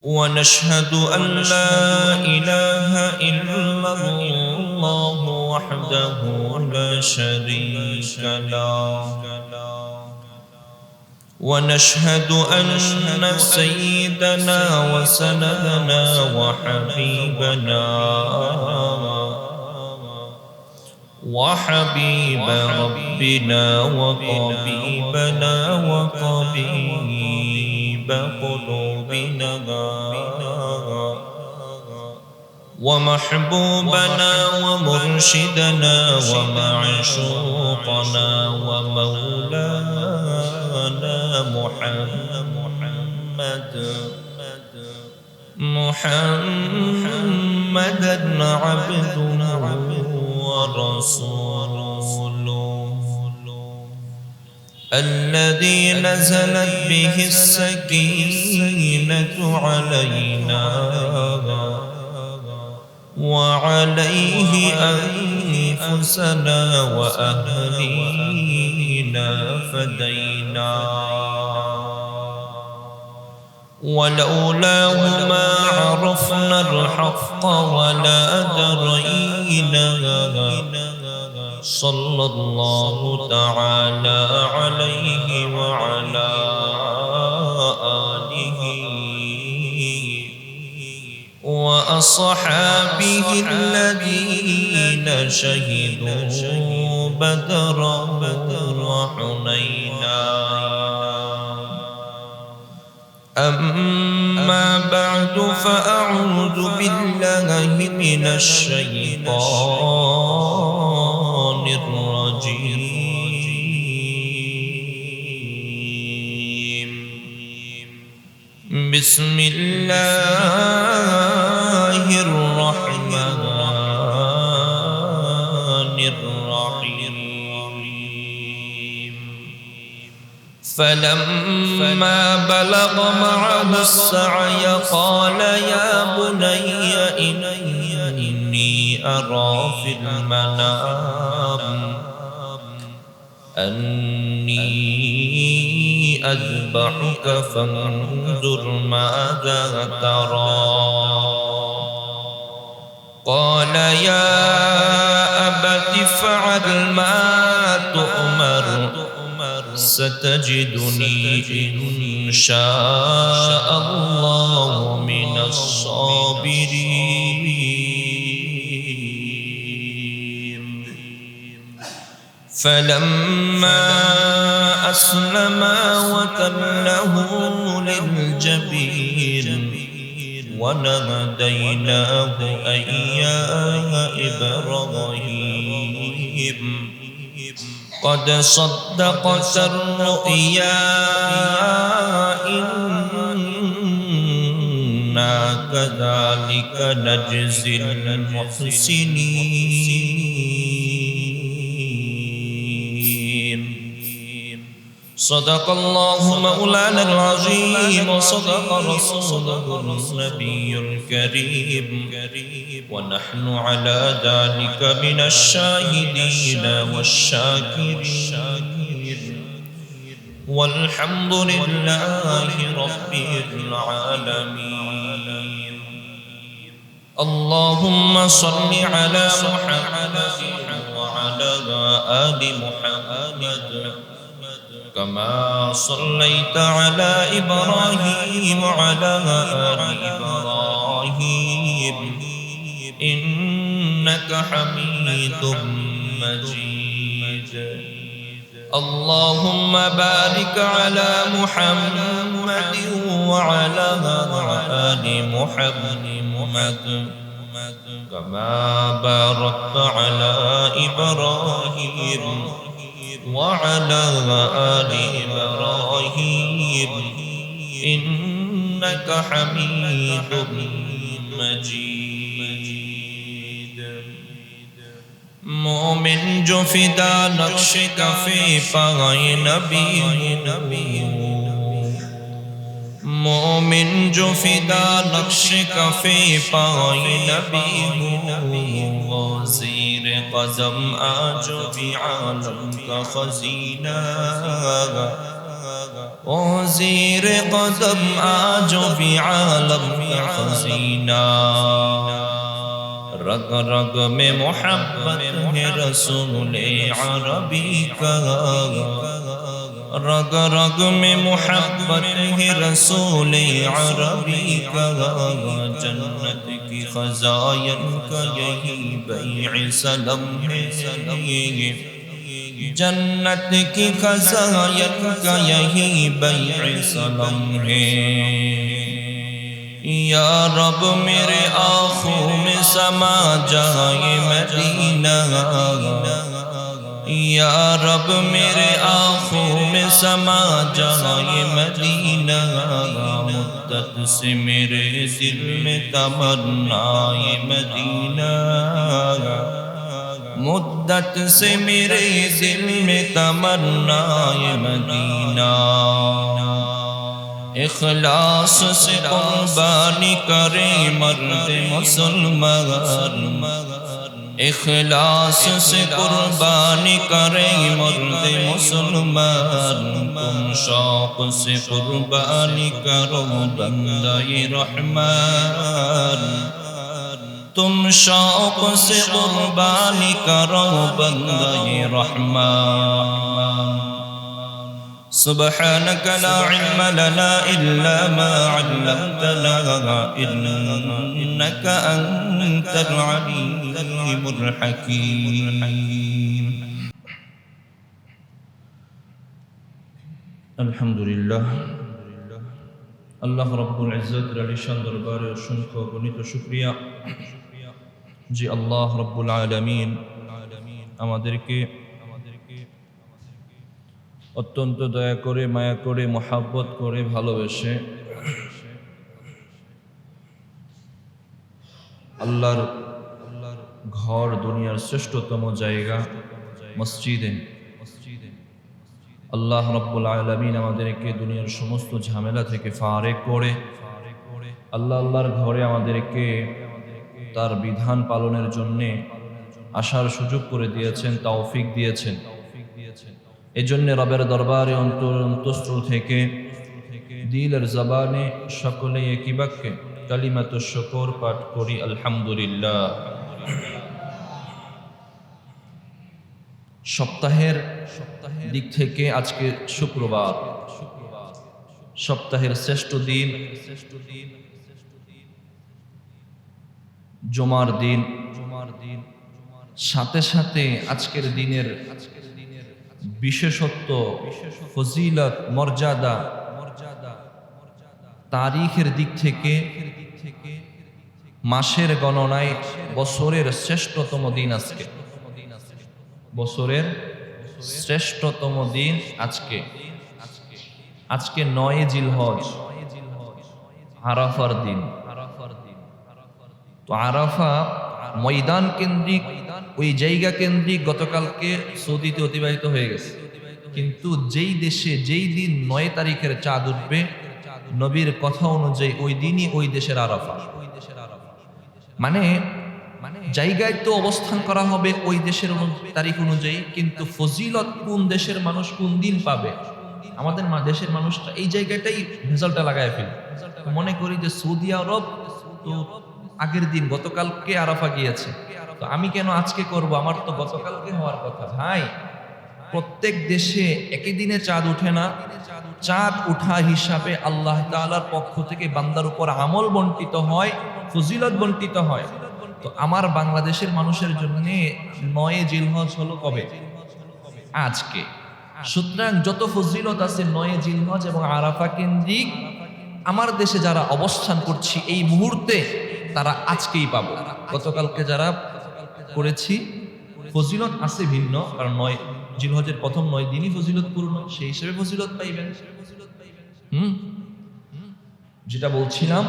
ونشهد أن لا إله إلا الله وحده لا شريك له ونشهد أن سيدنا وسندنا وحبيبنا وحبيب ربنا وطبيبنا وطبيب قلوبنا ومحبوبنا ومرشدنا ومعشوقنا ومولانا محمدا عبده ورسوله الذي نزلت به السكينة علينا وعليه أنفسنا وأهلينا فدينا ولولاه ما عرفنا الحق ولا درينا صلى الله تعالى عليه وعلى آله وأصحابه الذين شهدوا بدرا وحنينا أما بعد فأعوذ بالله من الشيطان الرجيم بسم الله الرحمن الرحيم فلما بلغ معه السعي قال يا بني إني أرى في المنام أني أذبحك فانظر ماذا ترى قال يا أبت افعل ما تؤمر ستجدني إن شاء الله من الصابرين فلما أسلما وتله للجبين وناديناه أن يا إبراهيم قد صدقت الرؤيا إنا كذلك نجزي المحسنين صدق الله مولانا العظيم وصدق رسوله النبي الكريم ونحن على ذلك من الشاهدين والشاكرين والحمد لله رب العالمين اللهم صل على محمد وعلى آل محمد كما صليت على إبراهيم وعلى آل إبراهيم إنك حميد مجيد اللهم بارك على محمد وعلى آل محمد كما باركت على إبراهيم وعلى آل إبراهيم إنك حميد مجيد مومن جو فدا نقش کفے پائے نبی مومن جو فدا نقش کفے پائے نبی وہ زیر قدم آج بھی عالم کا خزینہ ओ ज़ीर क़दम आजो भी आलम का खज़ीना, रग रग में मोहब्बत है रसूल अरबी का, रग रग में मोहब्बत है रसूल अरबी का, जन्नत की खज़ाइन का यही बैअ सलम है, जन्नत की खज़ाइन का यही बैअ सलम है। या रब मेरे आँखों में समा जाए मदीना, या रब मेरे आँखों में समा जाए मदीना, मुद्दत से मेरे दिल में तमन्नाए मदीना, मुद्दत से मेरे दिल में तमन्नाए मदीना। इखलास से कुर्बानी करे मर्द मुसलमान, इखलास से कुर्बानी करे मर्द मुसलमान, तुम शौक से कुर्बानी करो बंदे रहमान, तुम शौक से कुर्बानी करो बंदे रहमान। सुब्हानक ला इल्म लना इल्ला मा अल्लमतना इन्नका अंतल अलीमुल हकीम। अल्हम्दुलिल्लाह, अल्लाह रब्बुल इज्जत आलिशान दरबारे असंख्य गणित शुक्रिया যে আল্লাহ রব্বুল আলামিন আমাদেরকে অত্যন্ত দয়া করে, মায়া করে, মহাব্বত করে, ভালোবেসে আল্লাহর ঘর, দুনিয়ার শ্রেষ্ঠতম জায়গা মসজিদে আল্লাহ রব্বুল আলামিন আমাদেরকে দুনিয়ার সমস্ত ঝামেলা থেকে ফারেক করে আল্লাহর ঘরে আমাদেরকে তার বিধান পালনের জন্য আসার সুযোগ করে দিয়েছেন, তৌফিক দিয়েছেন। এজন্য রবের দরবারে অন্তঃস্থল থেকে দিলের জবানে সকলে একই বাক্যে কালিমাতুশ শুকর পাঠ করি আলহামদুলিল্লাহ। সপ্তাহের দিক থেকে আজকে শুক্রবার, সপ্তাহের শ্রেষ্ঠ দিন, জুমার দিন, সাথে সাথে আজকের দিনের বিশেষত্ব, ফজিলত, মর্যাদা, তারিখের দিক থেকে মাসের গণনায় বছরের শ্রেষ্ঠতম দিন আজকে, বছরের শ্রেষ্ঠতম দিন আজকে। আজকে 9 জিলহজ, আরাফার দিন। তো আরাফা ময়দান কেন্দ্রিক, ওই জায়গা কেন্দ্রিক গতকালকে সৌদিতে অতিবাহিত হয়ে গেছে। কিন্তু যেই দেশে যেই দিন 9 তারিখের চাঁদ উঠবে, নবীর কথা অনুযায়ী ওই দিনই ওই দেশের আরাফা। মানে জায়গায় তো অবস্থান করা হবে ওই দেশের তারিখ অনুযায়ী, কিন্তু ফজিলত কোন দেশের মানুষ কোন দিন পাবে, আমাদের দেশের মানুষটা এই জায়গাটাই ভেজালটা লাগায় ফেলে। মনে করি যে সৌদি আরব তো আগের দিন গতকালকে আরাফা গিয়েছে, তো আমি কেন আজকে করব, আমার তো গতকালকে হওয়ার কথা। ভাই, প্রত্যেক দেশে একই দিনে চাঁদ উঠে না। চাঁদ উঠা হিসাবে আল্লাহ তাআলার পক্ষ থেকে বান্দার উপর আমল বন্টিত হয়, ফজিলত বন্টিত হয়। তো আমার বাংলাদেশের মানুষের জন্য 9 জিলহজ হলো কবে? আজকে। সুতরাং যত ফজিলত আছে 9 জিলহজ এবং আরাফা কেন্দ্রিক আমার দেশে যারা অবস্থান করছি এই মুহূর্তে, তারা আজকেই পাবো। গতকালকে যারা করেছি ফজিলত আছে ভিন্ন, কারণ 9 জিলহজের প্রথম 9 দিনই ফজিলতপূর্ণ, সেই হিসেবে ফজিলত পাইবেন। যেটা বলছিলাম,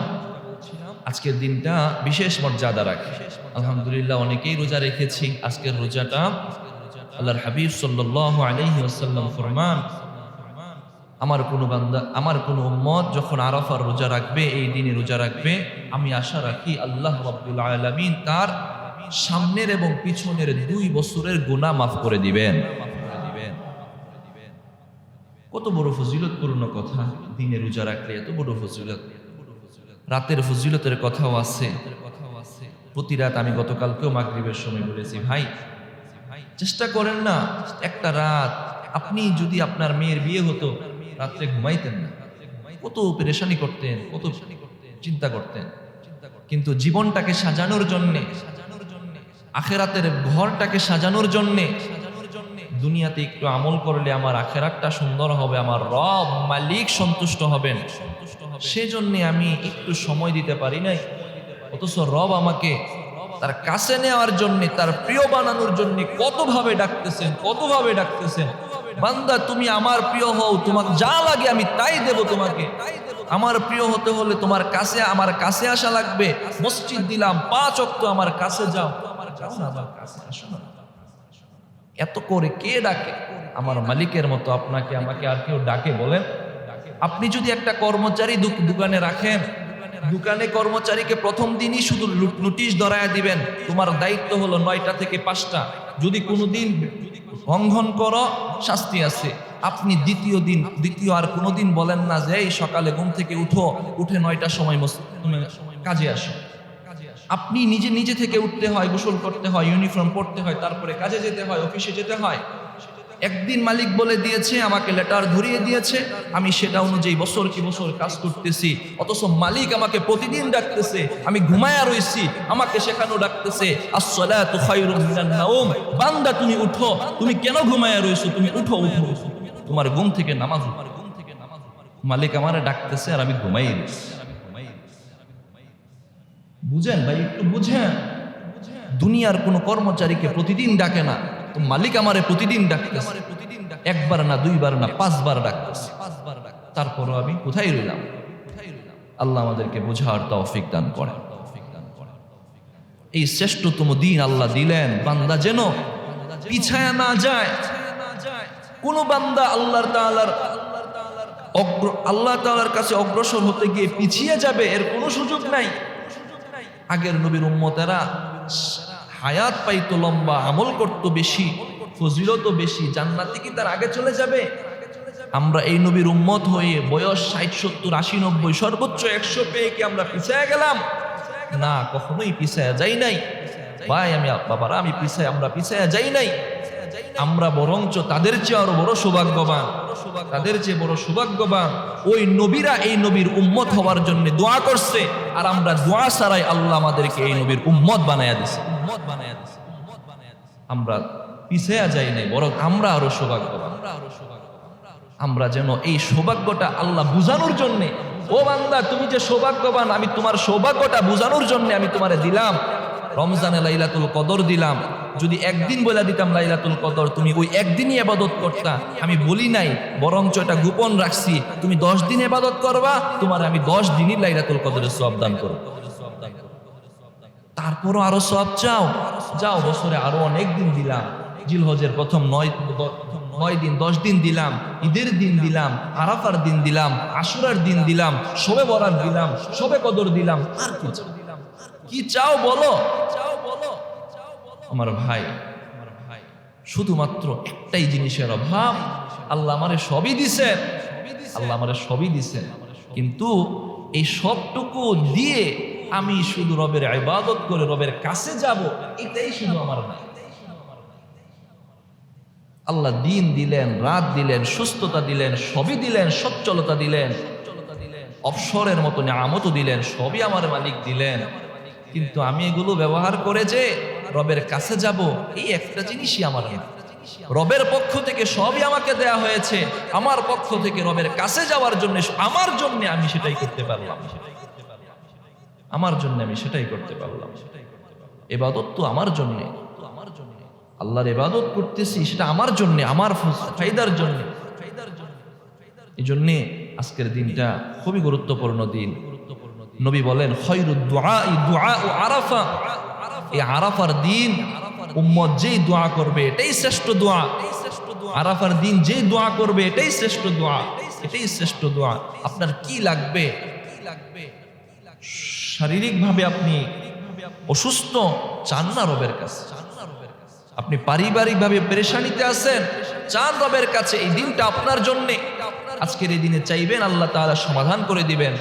আজকের দিনটা বিশেষ মর্যাদা রাখে। আলহামদুলিল্লাহ, অনেকেই রোজা রেখেছি। আজকের রোজাটা আল্লাহর হাবিব সাল্লাল্লাহু আলাইহি ওয়াসাল্লাম ফরমান, আমার কোনো বান্দা, আমার কোনো উম্মত যখন আরাফার রোজা রাখবে, এই দিনে রোজা রাখবে, আমি আশা রাখি আল্লাহ রাব্বুল আলামিন তার সামনের এবং পিছনের 2 বছরের গুনাহ মাফ করে দিবেন। কত বড় ফজিলতপূর্ণ কথা, দিনে রোজা রাখলে এত বড় ফজিলত। রাতের ফজিলতের কথাও আছে। প্রতি রাত আমি গতকালকেও মাগরিবের সময় বলেছি, ভাই চেষ্টা করেন না, একটা রাত আপনি যদি আপনার মেয়ের বিয়ে হতো, রাত্রে ঘুমাইতেন না, কত পেরেশানি করতেন, কত চিন্তা করতেন। কিন্তু জীবনটাকে সাজানোর জন্যে, আখেরাতের ঘরটাকে সাজানোর জন্যে, দুনিয়াতে একটু আমল করলে আমার আখেরাতটা সুন্দর হবে, আমার রব মালিক সন্তুষ্ট হবেন, সেজন্য আমি একটু সময় দিতে পারি নাই। অথচ রব আমাকে তার কাছে নেওয়ার জন্য, তার প্রিয় বানানোর জন্য কতভাবে ডাকতেছেন, কতভাবে ডাকতেছেন। বান্দা তুমি আমার প্রিয় হও, তোমাকে যা লাগে আমি তাই দেব তোমাকে। আমার প্রিয় হতে হলে তোমার কাছে, আমার কাছে আসা লাগবে। মসজিদ দিলাম 5 ওয়াক্ত, আমার কাছে যাও, আমার কাছে আসো না। এত করে কে ডাকে? আমার মালিকের মতো আপনাকে আমাকে আর কেউ ডাকে বলেন? আপনি যদি একটা কর্মচারী দোকানে রাখেন, দোকানে কর্মচারীকে প্রথম দিনই শুধু নোটিশ ধরায় দিবেন, তোমার দায়িত্ব হলো 9টা থেকে 5টা, যদি কোনোদিন লঙ্ঘন করো শাস্তি আছে। আপনি দ্বিতীয় আর কোনোদিন বলেন না যে এই সকালে ঘুম থেকে উঠে 9টার সময় কাজে আসো। আপনি নিজে থেকে উঠতে হয়, গোসল করতে হয়, ইউনিফর্ম পরতে হয়, তারপরে কাজে যেতে হয়, অফিসে যেতে হয়। একদিন মালিক বলে দিয়েছে, আমাকে লেটার ধরিয়ে দিয়েছে, আমি সেটা অনুযায়ী বছর কি বছর কাজ করতেছি। অথচ মালিক আমাকে প্রতিদিন ডাকতেছে, আমি ঘুমায়া রইছি, আমাকে সেখানেও ডাকতেছে, আস-সালাতু খায়রুম মিনান নাওম, বান্দা তুমি উঠো, তুমি কেন ঘুমায়া রইছো, তুমি উঠো, তোমার ঘুম থেকে নামাজ। মালিক আমারে ডাকতেছে আর আমি ঘুমাই রইছি। বুঝেন ভাই, একটু বুঝেন। দুনিয়ার কোন কর্মচারীকে প্রতিদিন ডাকে না, তো মালিক আমারে প্রতিদিন ডাকতেছে, একবার না, 2বার না, 5বার ডাকতেছে। তারপরও আমি কোথায় রইলাম? আল্লাহ আমাদেরকে বোঝার তৌফিক দান করেন। এই শ্রেষ্ঠতম দিন আল্লাহ দিলেন, বান্দা যেন পিছায়া না যায়। কোন বান্দা আল্লাহ তাআলার কাছে অগ্রসর হতে গিয়ে পিছিয়ে যাবে, এর কোনো সুযোগ নাই। আগের নবীর উম্মতেরা হায়াত পাইতো লম্বা, আমল করতো বেশি, ফজিলতও বেশি, জান্নাতে কি তার আগে চলে যাবে? আমরা এই নবীর উম্মত হয়ে বয়স 60, 70, 80, 90, সর্বোচ্চ 100 পেয়ে কি আমরা পিছায়া গেলাম? না, কখনোই পিছায়া যাই নাই ভাই। আমরা পিছায়া যাই নাই। আমরা বরঞ্চ তাদের চেয়ে আরো বড় সৌভাগ্যবান, তাদের চেয়ে বড় সৌভাগ্যবান। ওই নবীরা এই নবীর উম্মত হওয়ার জন্য দোয়া করছে, আর আমরা দোয়া ছাড়াই আল্লাহ আমাদেরকে এই নবীর উম্মত বানায়া দিছে। আমরা পিছায়া যাই নাই, বরং আমরা আরো সৌভাগ্যবান। আমরা যেন এই সৌভাগ্যটা আল্লাহ বুঝানোর জন্য, ও বান্দা তুমি যে সৌভাগ্যবান, আমি তোমার সৌভাগ্যটা বুঝানোর জন্য আমি তোমারে দিলাম। রমজানে লাইলাতুল কদর দিলাম, যদি একদিন বলে দিতাম লাইলাতুল কদর, তুমি ওই একদিনই ইবাদত করতা। আমি বলি নাই, বরঞ্চ এটা গোপন রাখছি, তুমি 10 দিন ইবাদত করবা, তোমার আমি 10 দিনই লাইলাতুল কদরের সওয়াব দান করব। তারপরও আরো সওয়াব চাও, যাও, বছরে আরো অনেক দিন দিলাম, জিলহজের প্রথম 9 দিন, 10 দিন দিলাম, ঈদের দিন দিলাম, আরাফার দিন দিলাম, আশুরার দিন দিলাম, শবে বরাত দিলাম, শবে কদর দিলাম, আর কি চাও বলো? আমার ভাই, শুধুমাত্র একটাই জিনিসের অভাব। আল্লাহ আমারে সবই দিছেন, আল্লাহ আমারে সবই দিছেন, কিন্তু এই সবটুকু দিয়ে আমি শুধু রবের ইবাদত করে রবের কাছে যাব, এটাই শুধু আমার নাই। আল্লাহ দিন দিলেন, রাত দিলেন, সুস্থতা দিলেন, সবই দিলেন, সচ্ছলতা দিলেন, অবসরের মতো নিয়ামতও দিলেন, সবই আমার মালিক দিলেন। কিন্তু আমি এগুলো ব্যবহার করে যে রবের কাছে যাব, এই একটা জিনিসই আমার না। রবের পক্ষ থেকে সবই আমাকে দেয়া হয়েছে, আমার পক্ষ থেকে রবের কাছে যাওয়ার জন্য, আমার জন্য আমি সেটাই করতে পারলাম, আমার জন্য আমি সেটাই করতে পারলাম। ইবাদত তো আমার জন্য, আল্লাহর ইবাদত করতেছি, সেটা আমার জন্য, আমার ফায়দার জন্য। এই জন্যে আজকের দিনটা খুবই গুরুত্বপূর্ণ দিন। নবী বলেন, খায়রুদ দুআই দুআউ আরাফা। এই আরাফার দিন উম্মত যেই দোয়া করবে এটাই শ্রেষ্ঠ দোয়া। আরাফার দিন যেই দোয়া করবে এটাই শ্রেষ্ঠ দোয়া, এটাই শ্রেষ্ঠ দোয়া। আপনার কি লাগবে? শারীরিকভাবে আপনি অসুস্থ, চান না রবের কাছে? আপনি পারিবারিকভাবে পেরেশানিতে আছেন, চান রবের কাছে এই দিনটা আপনার জন্যে। আজকের এই দিনে চাইবেন, আল্লাহ তাআলা সমাধান করে দিবেন।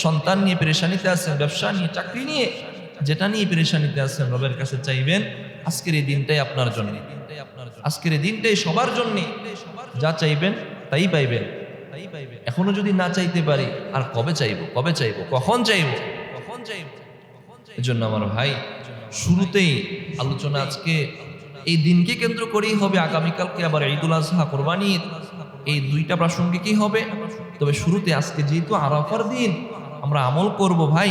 সন্তান নিয়ে পেরেশানিতে আছেন, ব্যবসা নিয়ে, চাকরি নিয়ে, যেটা নিয়ে পেরেশানিতে আছেন, রবের কাছে চাইবেন আজকের এই দিনটাই আপনার জন্য, আজকের এই দিনটাই সবার জন্য। যা চাইবেন তাই পাইবেন। এখনো যদি না চাইতে পারি, আর কবে চাইবো, কবে চাইবো, কখন চাইবো, কখন চাইবো? এজন্য আমার ভাই, শুরুতেই আলোচনা আজকে এই দিনকে কেন্দ্র করেই হবে। আগামীকালকে আবার ঈদুল আজহা, কোরবানির, এই দুইটা প্রাসঙ্গিকই হবে। তবে শুরুতে আজকে যেহেতু আরাফার দিন, আমরা আমল করব ভাই।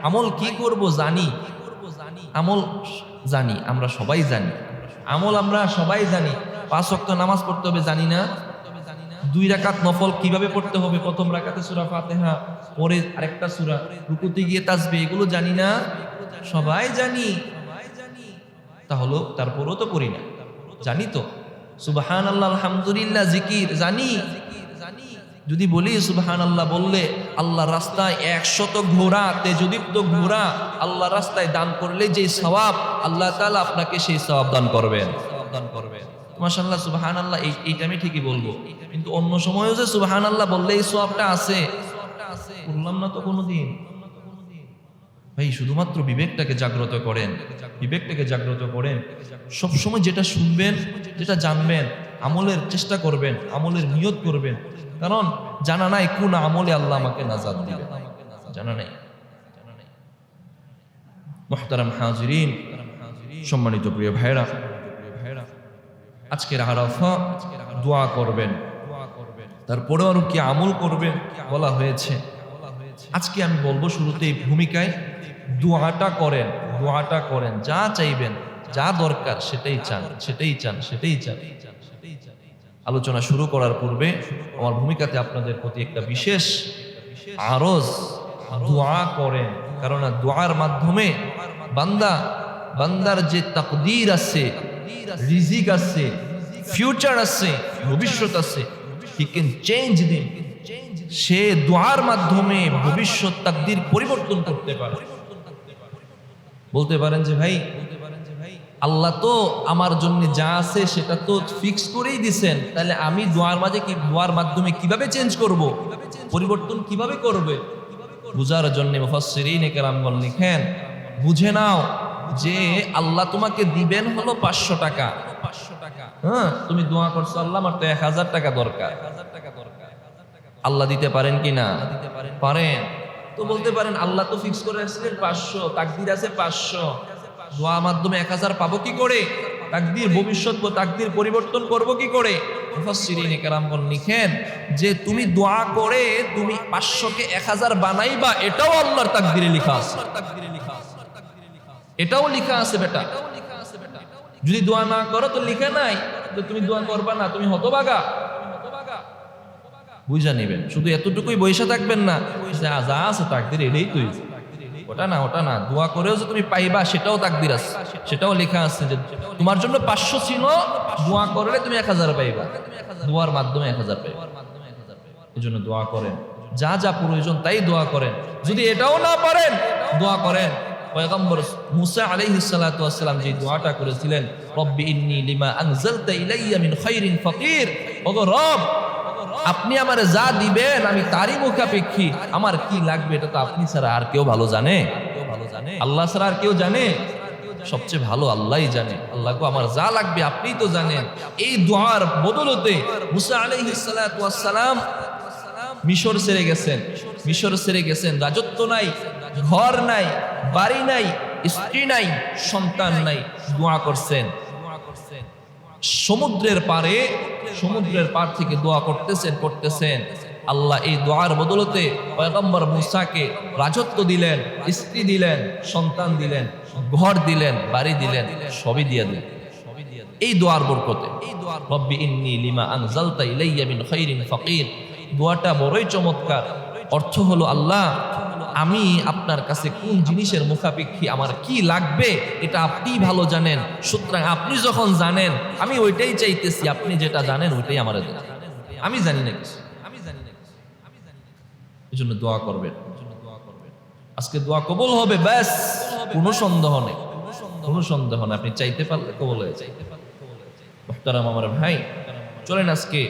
আমল কি করব জানি, আমল জানি, আমরা সবাই জানি আমল, আমরা সবাই জানি। 5 ওয়াক্ত নামাজ পড়তে হবে জানি না? 2 রাকাত নফল কিভাবে পড়তে হবে? প্রথম রাকাতে সূরা ফাতিহা, পরে আরেকটা সূরা, রুকুতে গিয়ে তাসবিহ, এগুলো জানি না? সবাই জানি। তাহলে তারপরও তো করি না, জানি তো। সুবহানাল্লাহ, আলহামদুলিল্লাহ, জিকির জানি। যদি বলি সুবহানাল্লাহ বললে আল্লাহর রাস্তায় 100 ঘোড়া, তেজদীপ্ত ঘোড়া আল্লাহর রাস্তায় দান করলে যে সওয়াব, আল্লাহ তাআলা আপনাকে সেই সওয়াব দান করবেন। মাশাআল্লাহ, সুবহানাল্লাহ, এইটা আমি ঠিকই বলবো, কিন্তু অন্য সময়ও যে সুবহানাল্লাহ বললে এই সওয়াবটা আছে, বললাম না তো কোনোদিন। ভাই, শুধুমাত্র বিবেকটাকে জাগ্রত করেন, বিবেকটাকে জাগ্রত করেন। সবসময় যেটা শুনবেন, যেটা জানবেন, আমলের চেষ্টা করবেন, আমলের নিয়ত করবেন। কারণ জানা নাই কোন আমলে আল্লাহ আমাকে নাজাত দিবে, জানা নাই। মুহতারাম হাজিরিন, সম্মানিত প্রিয় ভাইরা, আজকের আরাফা, দোয়া করবেন। তারপরে আরো কি আমল করবেন বলা হয়েছে। আজকে আমি বলবো শুরুতেই ভূমিকায়, দোয়াটা করেন, দোয়াটা করেন। যা চাইবেন, যা দরকার সেটাই চান, সেটাই চান, সেটাই চান। আলোচনা শুরু করার পূর্বে আমার ভূমিকাতে আপনাদের প্রতি একটা বিশেষ আরজ, দোয়া করেন। কারণ দোয়ার মাধ্যমে বান্দার যে তাকদীর আছে, রিজিক আছে, ফিউচার আছে, ভবিষ্যৎ আছে, হি ক্যান চেঞ্জ দেম। সে দোয়ার মাধ্যমে ভবিষ্যৎ তাকদীর পরিবর্তন করতে পারে। বলতে পারেন যে ভাই, আল্লাহ তো আমার জন্য যা আছে সেটা তো ফিক্স করেই দিছেন, তাহলে আমি দোয়ার দোয়ার মাধ্যমে কিভাবে চেঞ্জ করব, পরিবর্তন কিভাবে করবে? বুঝার জন্য মুফাসসিরিন কেরামগণ লিখেন, বুঝে নাও যে আল্লাহ তোমাকে দিবেন হলো 500 টাকা। হ্যাঁ, তুমি দোয়া করছো, আল্লাহ আমার তো 1000 টাকা দরকার। আল্লাহ দিতে পারেন কি না? পারেন। তো বলতে পারেন আল্লাহ তো ফিক্স করে রাখছিলেন 500, তাকদীর আছে 500, দোয়ার মাধ্যমে 1000 পাবো কি করে? তাকদীর, ভবিষ্যৎ তাকদীর পরিবর্তন করব কি করে? মুফাসসিরিন কেরামগণ লিখেন যে তুমি দোয়া করে তুমি 500 কে 1000 বানাইবা, এটাও আল্লাহর তাকদীরে লেখা আছে, এটাও লেখা আছে বেটা। যদি দোয়া না করো তো লেখা নাই যে তুমি দোয়া করবা না, তুমি হতভাগা। বুঝা নিবেন, শুধু এতটুকুই বইসা থাকবেন না যা যা আছে তাকদীর এটাই তুই, ওটা না, ওটা না। দোয়া করেও যে তুমি পাইবা সেটাও তাকদীর আছে, সেটাও লেখা আছে যে তোমার জন্য 500 ছিল, দোয়া করলে তুমি 1000 পাইবা, দোয়ার মাধ্যমে 1000 পাইবা। এই জন্য দোয়া করেন, যা যা প্রয়োজন তাই দোয়া করেন। যদি এটাও না পারেন, দোয়া করেন পয়গম্বর মুসা আলাইহিস সালাতু ওয়াস সালাম যে দোয়াটা করেছিলেন, রব্বি ইন্নী লিমা আনজালতা ইলাইয়া মিন খাইরিন ফাকির। ওগো রব, আপনি আমারে যা দিবেন আমি তারই মুখাপেক্ষী, আমার কি লাগবে এটা তো আপনি ছাড়া আর কেউ ভালো জানে? আল্লাহ ছাড়া আর কেউ জানে? সবচেয়ে ভালো আল্লাহই জানে। আল্লাহ গো, আমার যা লাগবে আপনিই তো জানেন। এই দোয়ার বদলতে মুসা আলাইহিস সালাতু ওয়াস সালাম মিশর ছেড়ে গেছেন, মিশর ছেড়ে গেছেন। রাজত্ব নাই, ঘর নাই, বাড়ি নাই, স্ত্রী নাই, সন্তান নাই। দোয়া করছেন সমুদ্রের পারে, সমুদ্রের পার থেকে দোয়া করতেছেন। আল্লাহ এই দোয়ার বদলতে পয়গম্বর মুসাকে রাজত্ব দিলেন, স্ত্রী দিলেন, সন্তান দিলেন, ঘর দিলেন, বাড়ি দিলেন, সবই দিয়ে দিলেন এই দোয়ার বরকতে। রব্বি ইন্নী লিমা আনজালতা ইলাইয়া মিন খাইরিন ফাকির। দোয়াটা বড়ই চমৎকার। অর্থ হলো, আল্লাহ আমি আপনার কাছে কোন জিনিসের মুখাপেক্ষী, আমার কি লাগবে এটা আপনিই ভালো জানেন। সুতরাং আপনি যখন জানেন আমি ওইটাই চাইতেছি, আপনি যেটা জানেন ওইটাই আমার দেন, আমি জানি না কিছু। এই জন্য দোয়া করবেন। আজকে দোয়া কবুল হবে, ব্যাস, কোনো সন্দেহ নেই, কোনো সন্দেহ নেই। আপনি চাইতে পারলে কবুল হয়ে যায়। মুহতারাম আমার ভাই, চলেন আজকে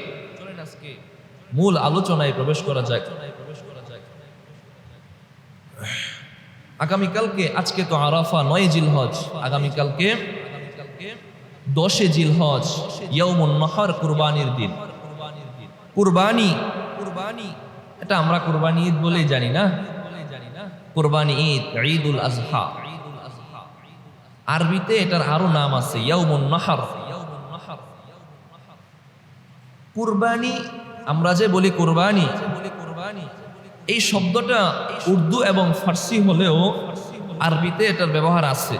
মূল আলোচনায় প্রবেশ করা যাক। আগামীকালকে, আজকে তো আরাফা 9 জিলহজ, আগামীকালকে 10 জিলহজ ইয়াউমুন নাহর, কুরবানির দিন। কুরবানি, এটা আমরা কুরবানি ঈদ বলেই জানি না, কুরবানি ঈদ, ঈদুল আজহা। আরবিতে এটার আরো নাম আছে ইয়াউমুন নাহর। কুরবানি, আমরা যে বলি কুরবানি, এই শব্দটা উর্দু এবং ফার্সি হলেও আরবিতে এটার ব্যবহার আছে।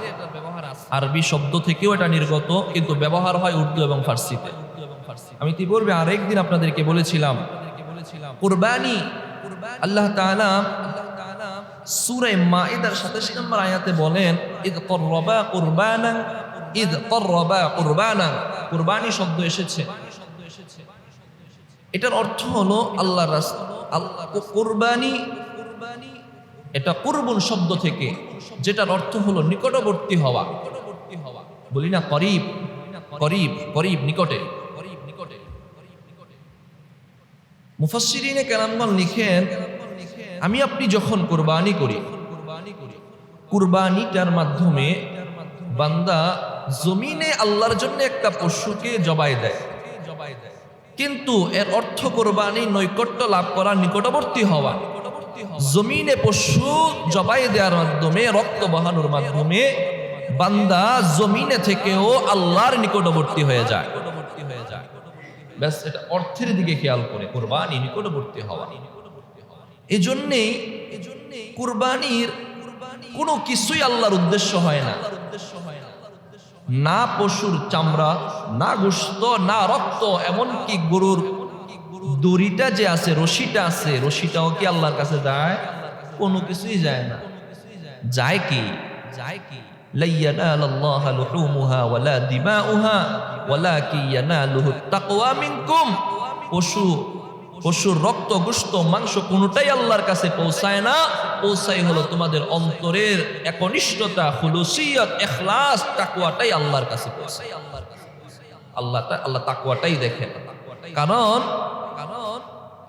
আরবি শব্দ থেকেও এটা নির্গত, কিন্তু ব্যবহার হয় উর্দু এবং ফার্সিতে। আমি ইতিপূর্বে আরেকদিন আপনাদেরকে বলেছিলাম কুরবানি, আল্লাহ তাআলা সূরা মাইদার 27 নম্বর আয়াতে বলেন ইদ করবা কুরবানা, ইদ করবা কুরবানা। কুরবানি শব্দ এসেছে, এটার অর্থ হলো আল্লাহর রাস্তা। কুরবানি এটা কুরবুন শব্দ থেকে, যেটার অর্থ হলো নিকটবর্তী হওয়া। বলি না করিব, করিব, করিব, নিকটে। মুফাসসিরিনে কেরামগণ লিখেন, আমি আপনি যখন কুরবানি করি, কুরবানিটার মাধ্যমে বান্দা জমিনে আল্লাহর জন্য একটা পশুকে জবাই দেয়, কিন্তু এর অর্থ কুরবানি নৈকট্য লাভ করা, নিকটবর্তী হওয়া। জমিনে পশু জবাই দেওয়ার মাধ্যমে, রক্ত বহানোর মাধ্যমে বান্দা জমিনে থেকেও আল্লাহর নিকটবর্তী হয়ে যায়। ব্যাস, এটা অর্থের দিকে খেয়াল করে কুরবানি, নিকটবর্তী হওয়া। এজন্যেই কুরবানির কোনো কিছুই আল্লাহর উদ্দেশ্য হয় না, না পশুর চামড়া, না গোশত, না রক্ত, এমনকি গরুর দড়িটা যে আছে, রশিটা আছে, রশিটাও কি আল্লাহর কাছে যায়? কোনো কিছুই যায় না। যায় কি? লা ইয়ানালাল্লাহু লুহুমুহা ওয়ালা দিমাউহা ওয়ালাকিন ইয়ানালুহুত তাকওয়া মিনকুম। পশুর রক্ত, গোশত, মাংস কোনোটাই আল্লাহর কাছে পৌঁছায় না। পৌঁছায় হলো তোমাদের অন্তরের একনিষ্ঠতা, খুলুসিয়ত, ইখলাস, তাকওয়াটাই আল্লাহর কাছে পৌঁছায়। আল্লাহ তাকওয়াটাই দেখেন। কারণ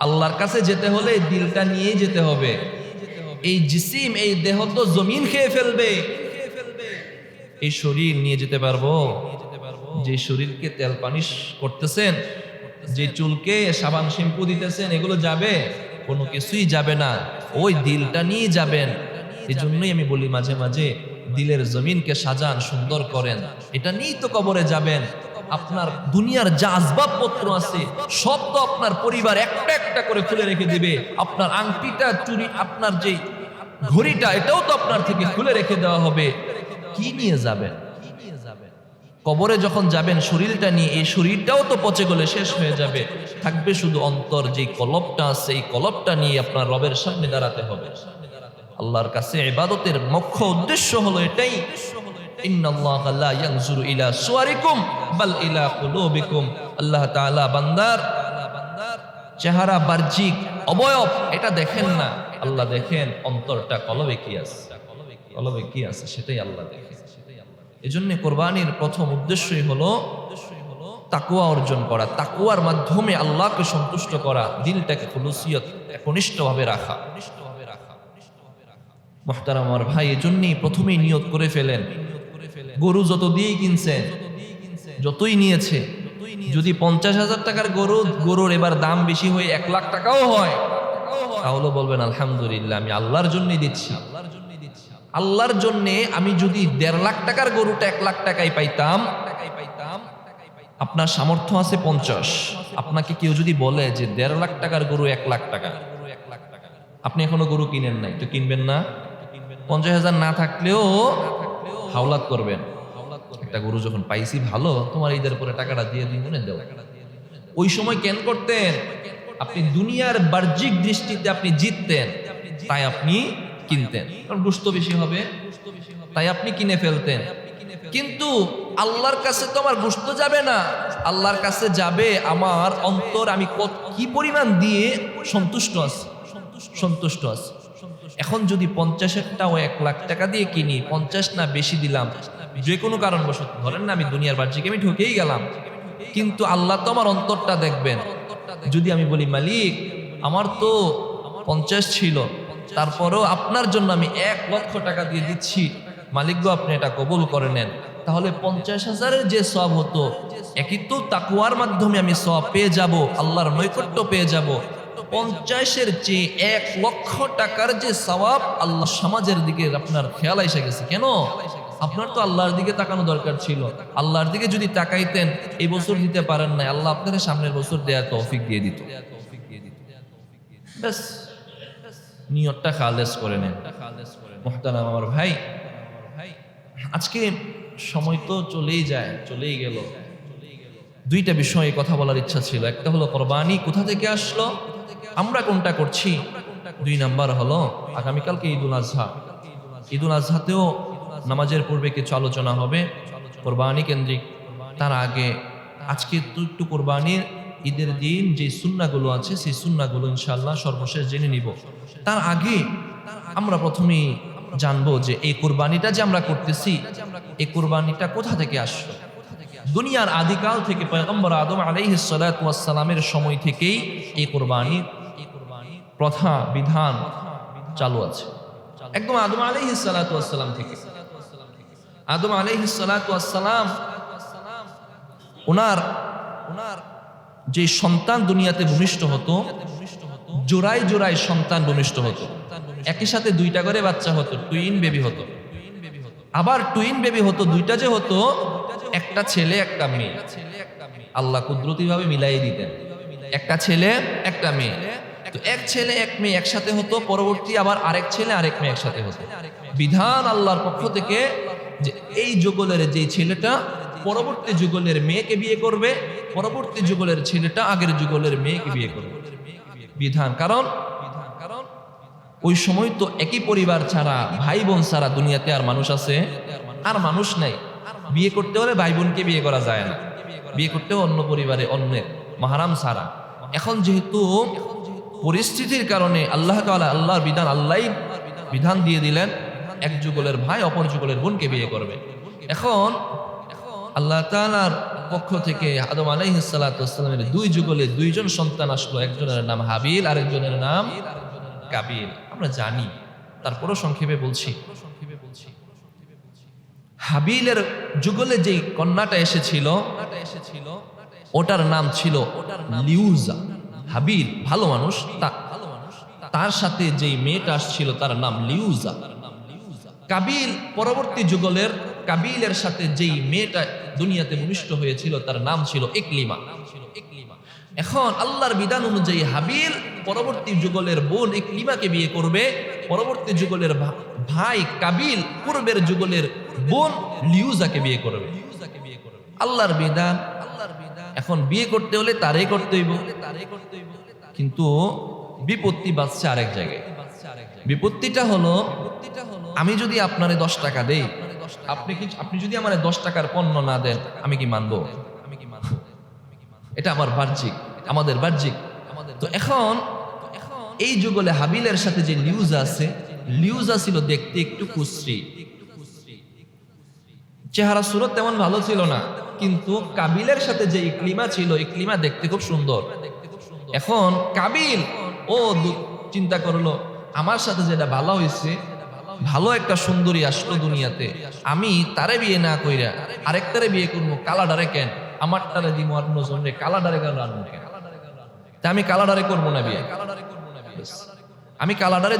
আল্লাহর কাছে যেতে হলে দিলটা নিয়ে যেতে হবে। এই জিসিম, এই দেহ তো জমিন খেয়ে ফেলবে। এই শরীর নিয়ে যেতে পারবো? যে শরীরকে তেল পানিশ করতেছেন, যে চুলকে সাবান শ্যাম্পু দিতেছেন, এগুলো যাবে? কোনো কিছুই যাবে না। ওই দিলটা নিয়ে যাবেন। এই জন্যই আমি বলি মাঝে মাঝে, দিলের জমিনকে সাজান, সুন্দর করেন। এটা নিয়েই তো কবরে যাবেন। আপনার দুনিয়ার যা আসবাবপত্র আছে সব তো আপনার পরিবার একটা একটা করে খুলে রেখে দিবে। আপনার আংটিটা, চুরি, আপনার যে ঘড়িটা, এটাও তো আপনার থেকে খুলে রেখে দেওয়া হবে। কি নিয়ে যাবেন? কবরে যখন যাবেন শরীরটা নিয়ে, এই শরীরটাও তো পচে গলে শেষ হয়ে যাবে। থাকবে শুধু অন্তর, যে কলবটা আছে, এই কলবটা নিয়ে আপনার রবের সামনে দাঁড়াতে হবে। আল্লাহর কাছে ইবাদতের মুখ্য উদ্দেশ্য হলো এটাই, ইন্নাল্লাহা লা ইয়ানজুরু ইলা সুওয়ারিকুম বাল ইলা কুলুবিকুম। আল্লাহ তাআলা বান্দার চেহারা, বাহ্যিক অবয়ব এটা দেখেন না, আল্লাহ দেখেন অন্তরটা, কলবে কি আছে, কলবে কি আছে সেটাই আল্লাহ দেখেন। এজন্য কোরবানির প্রথম উদ্দেশ্যই হলো তাকওয়া অর্জন করা, তাকওয়ার মাধ্যমে আল্লাহকে সন্তুষ্ট করা, দিলটাকে খুলুসিয়ত, একনিষ্ঠভাবে রাখা। মুহতারাম আমার ভাই, এজন্যই প্রথমেই নিয়ত করে ফেলেন। গরু যত দিয়েই কিনছেন, যতই নিয়েছে, যদি 50,000 টাকার গরুর এবার দাম বেশি হয়ে 1 লাখ টাকাও হয়, তাহলে বলবেন আলহামদুলিল্লাহ, আমি আল্লাহর জন্যই দিচ্ছি। আল্লাহর জন্যে আমি যদি 1.5 লাখ টাকার গরুটা 1 লাখ টাকায় পাইতাম, আপনার সামর্থ্য আছে 50, আপনাকে কেউ যদি বলে যে 1.5 লাখ টাকার গরু 1 লাখ টাকা, আপনি এখনো গরু কিনেন নাই, তো কিনবেন না? 50,000 না থাকলেও হাওলাত করবেন, একটা গরু যখন পাইছি ভালো, তোমার ঈদের পরে টাকাটা দিয়ে দিন, মনে দেও। ওই সময় কেন করতেন? আপনি দুনিয়ার বাহ্যিক দৃষ্টিতে আপনি জিততেন, তাই আপনি কিনতেন, কারণ গোশত বেশি হবে, তাই আপনি কিনে ফেলতেন। কিন্তু আল্লাহর কাছে তো আমার গোশত যাবে না, আল্লাহর কাছে যাবে আমার অন্তর, আমি কি পরিমাণ দিয়ে সন্তুষ্ট আছি, সন্তুষ্ট আছি। এখন যদি 50-টাও 1 লাখ টাকা দিয়ে কিনি, 50 না বেশি দিলাম, যে কোনো কারণবশত, ধরেন না আমি দুনিয়ার বাহ্যিক আমি ঠকেই গেলাম, কিন্তু আল্লাহ তো আমার অন্তরটা দেখবেন। যদি আমি বলি মালিক আমার তো 50 ছিল, তারপরেও আপনার জন্য আমি 1 লক্ষ টাকা দিয়ে দিচ্ছি, মালিক গো আপনি এটা কবুল করে নেন, তাহলে 50,000-এর যে সওয়াব হতো, একই তো তাকওয়ার মাধ্যমে আমি সওয়াব পেয়ে যাব, আল্লাহর নৈকট্য পেয়ে যাব। 50-এর চেয়ে 1 লক্ষ টাকার যে সওয়াব, আল্লাহ সমাজের দিকে আপনার খেয়াল এসে গেছে। কেন? আপনার তো আল্লাহর দিকে তাকানো দরকার ছিল। আল্লাহর দিকে যদি তাকাইতেন, এই বছর দিতে পারেন না, আল্লাহ আপনাদের সামনের বছর দেওয়ার তৌফিক দিয়ে দিত। ব্যাস, নিয়তটা খালেস করে নেন। মুহতারাম আমার ভাই, আজকে সময় তো চলেই গেল। 2টা বিষয়ে কথা বলার ইচ্ছা ছিল। একটা হলো কোরবানি কোথা থেকে আসলো, আমরা কোনটা করছি। 2 নাম্বার হলো আগামীকালকে ঈদুল আজহা। ঈদুল আজহাতেও নামাজের পূর্বে কিছু আলোচনা হবে কোরবানি কেন্দ্রিক। তার আগে আজকে একটু কোরবানির ঈদের দিন যে সুন্নাহগুলো আছে, সেই সুন্নাহগুলো ইনশাআল্লাহ সর্বশেষ জেনে নিব। তার আগে আমরা প্রথমেই জানবো যে এই কোরবানিটা যে আমরা করতেছি, এই কোরবানিটা কোথা থেকে আসলো। দুনিয়ার আদিকাল থেকে পয়গম্বর আদম আলাইহিস সালাতু ওয়াস সালামের সময় থেকেই এই কোরবানির প্রথা বিধান চালু আছে। একদম আদম আলাইহিস সালাতু ওয়াস সালাম থেকে। আদম আলাইহিস সালাতু ওয়াস সালাম ওনার যে সন্তান দুনিয়াতে ভূমিষ্ঠ হতো, জোড়ায় জোড়ায় সন্তান ভূমিষ্ঠ হতো, একই সাথে 2টা করে বাচ্চা হতো, টুইন বেবি হতো। আবার টুইন বেবি হতো, 2টা যে হতো, একটা ছেলে একটা মেয়ে। আল্লাহ কুদরতি ভাবে মিলাই দিতেন, একটা ছেলে একটা মেয়ে। তো এক ছেলে এক মেয়ে একসাথে হতো, পরবর্তী আবার আরেক ছেলে আরেক মেয়ে একসাথে হতো। বিধান আল্লাহর পক্ষ থেকে যে এই যুগলের যে ছেলেটা পরবর্তী যুগলের মেয়েকে বিয়ে করবে, পরবর্তী যুগলের ছেলেটা আগের যুগলের মেয়েকে বিয়ে করবে। বিধান কারণ ওই সময় তো একই পরিবার ছাড়া, ভাই বোন ছাড়া দুনিয়াতে আর মানুষ আছে? আর মানুষ নাই। বিয়ে করতে হলে ভাই বোনকে বিয়ে করা যায় না, বিয়ে করতে অন্য পরিবারে অন্যের মাহরাম ছাড়া। এখন যেহেতু পরিস্থিতির কারণে আল্লাহ তাআলা আল্লাহর বিধান, আল্লাহই বিধান দিয়ে দিলেন এক যুগলের ভাই অপর যুগলের বোনকে বিয়ে করবে। এখন আল্লাহ তাআলার পক্ষ থেকে আদম আলাইহিস সালাতু ওয়াস সালামের 2 যুগলে 2 জন সন্তান আসলো। একজনের নাম হাবিল, আরেকজনের নাম কাবিল। আমরা জানি, তারপরও সংক্ষেপে বলছি। হাবিলের যুগলে যে কন্যাটা এসেছিল ওটার নাম ছিল লিউজা। হাবিল ভালো মানুষ, তার সাথে যেই মেয়েটা আসছিল তার নাম লিউজা। কাবিল পরবর্তী যুগলের, কাবিলের সাথে যেই মেয়েটা দুনিয়াতে ভূমিষ্ঠ হয়েছিল তার নাম ছিল ইকলিমা। এখন আল্লাহর বিধান অনুযায়ী হাবিল পরবর্তী যুগলের বোন ইকলিমাকে বিয়ে করবে, পরবর্তী যুগলের ভাই কাবিল পূর্বের যুগলের বোন লিউজাকে বিয়ে করবে। আল্লাহর বিধান। এখন বিয়ে করতে হলে তারই করতে হইব, কিন্তু বিপত্তি বাঁচছে আরেক জায়গায়। বিপত্তিটা হলো, আমি যদি আপনারে 10 টাকা দেই, আপনি যদি আমার 10 টাকার পণ্য না দেন, আমি কি মানবো? এটা আমার বাহ্যিক, আমাদের বাহ্যিক। তো এখন এই যুগলে হাবিলের সাথে যে লিউজা আছে, লিউজা ছিল দেখতে একটু কুশ্রী, চেহারা সুরত তেমন ভালো ছিল না, কিন্তু কাবিলের সাথে যে ইকলিমা ছিল, ইকলিমা দেখতে খুব সুন্দর। এখন কাবিল ও চিন্তা করলো, আমার সাথে যেটা ভালো হয়েছে, ভালো একটা সুন্দরী আসলো দুনিয়াতে, আমি তারে বিয়ে না কইরা আরেকটারে বিয়ে করবো, কালাডারে কেন আমারটারে দিব আর নজরে কালাডারে কেন আনবো কেন? তা আমি কালাডারে করবো না বিয়ে, আমি কালাডারে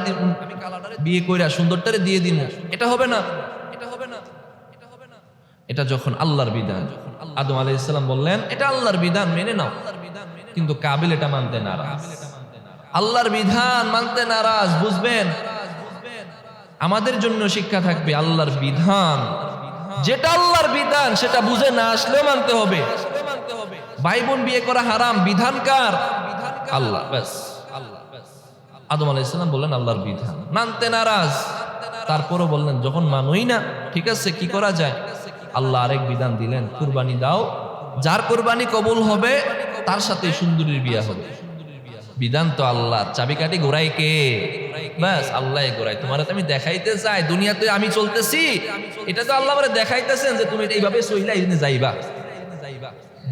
বিয়ে কইরা সুন্দরটারে দিয়ে দিব, এটা হবে না। এটা যখন আল্লাহর বিধান, আদম আলাইহিস সালাম বললেন এটা আল্লাহর বিধান, মেনে নাও, কিন্তু কাবিল এটা মানতে নারাজ। আল্লাহর বিধান মানতে নারাজ। বুঝবেন, আমাদের জন্য শিক্ষা থাকবে, আল্লাহর বিধান যেটা আল্লাহর বিধান সেটা বুঝে না আসলেও মানতে হবে। ভাই বোন বিয়ে করা হারাম, বিধান কার? আল্লাহ। ব্যাস, আদম আলাইহিস সালাম বললেন আল্লাহর বিধান, মানতে নারাজ। তারপরও বললেন যখন মানুই না, ঠিক আছে কি করা যায়? আল্লাহ আরেক বিধান দিলেন, কুরবানি দাও, যার কুরবানি কবুল হবে তার সাথে সুন্দরীর বিয়ে হবে। বিধান তো আল্লাহ, চাবিকাঠি ঘোরাই কে? ব্যাস আল্লাহ ঘোরাই। তোমার আমি দেখাইতে চাই দুনিয়াতে আমি চলতেছি, এটা তো আল্লাহ আমারে দেখাইতেছেন যে তুমি এইভাবে চইলা এইদিনে যাইবা।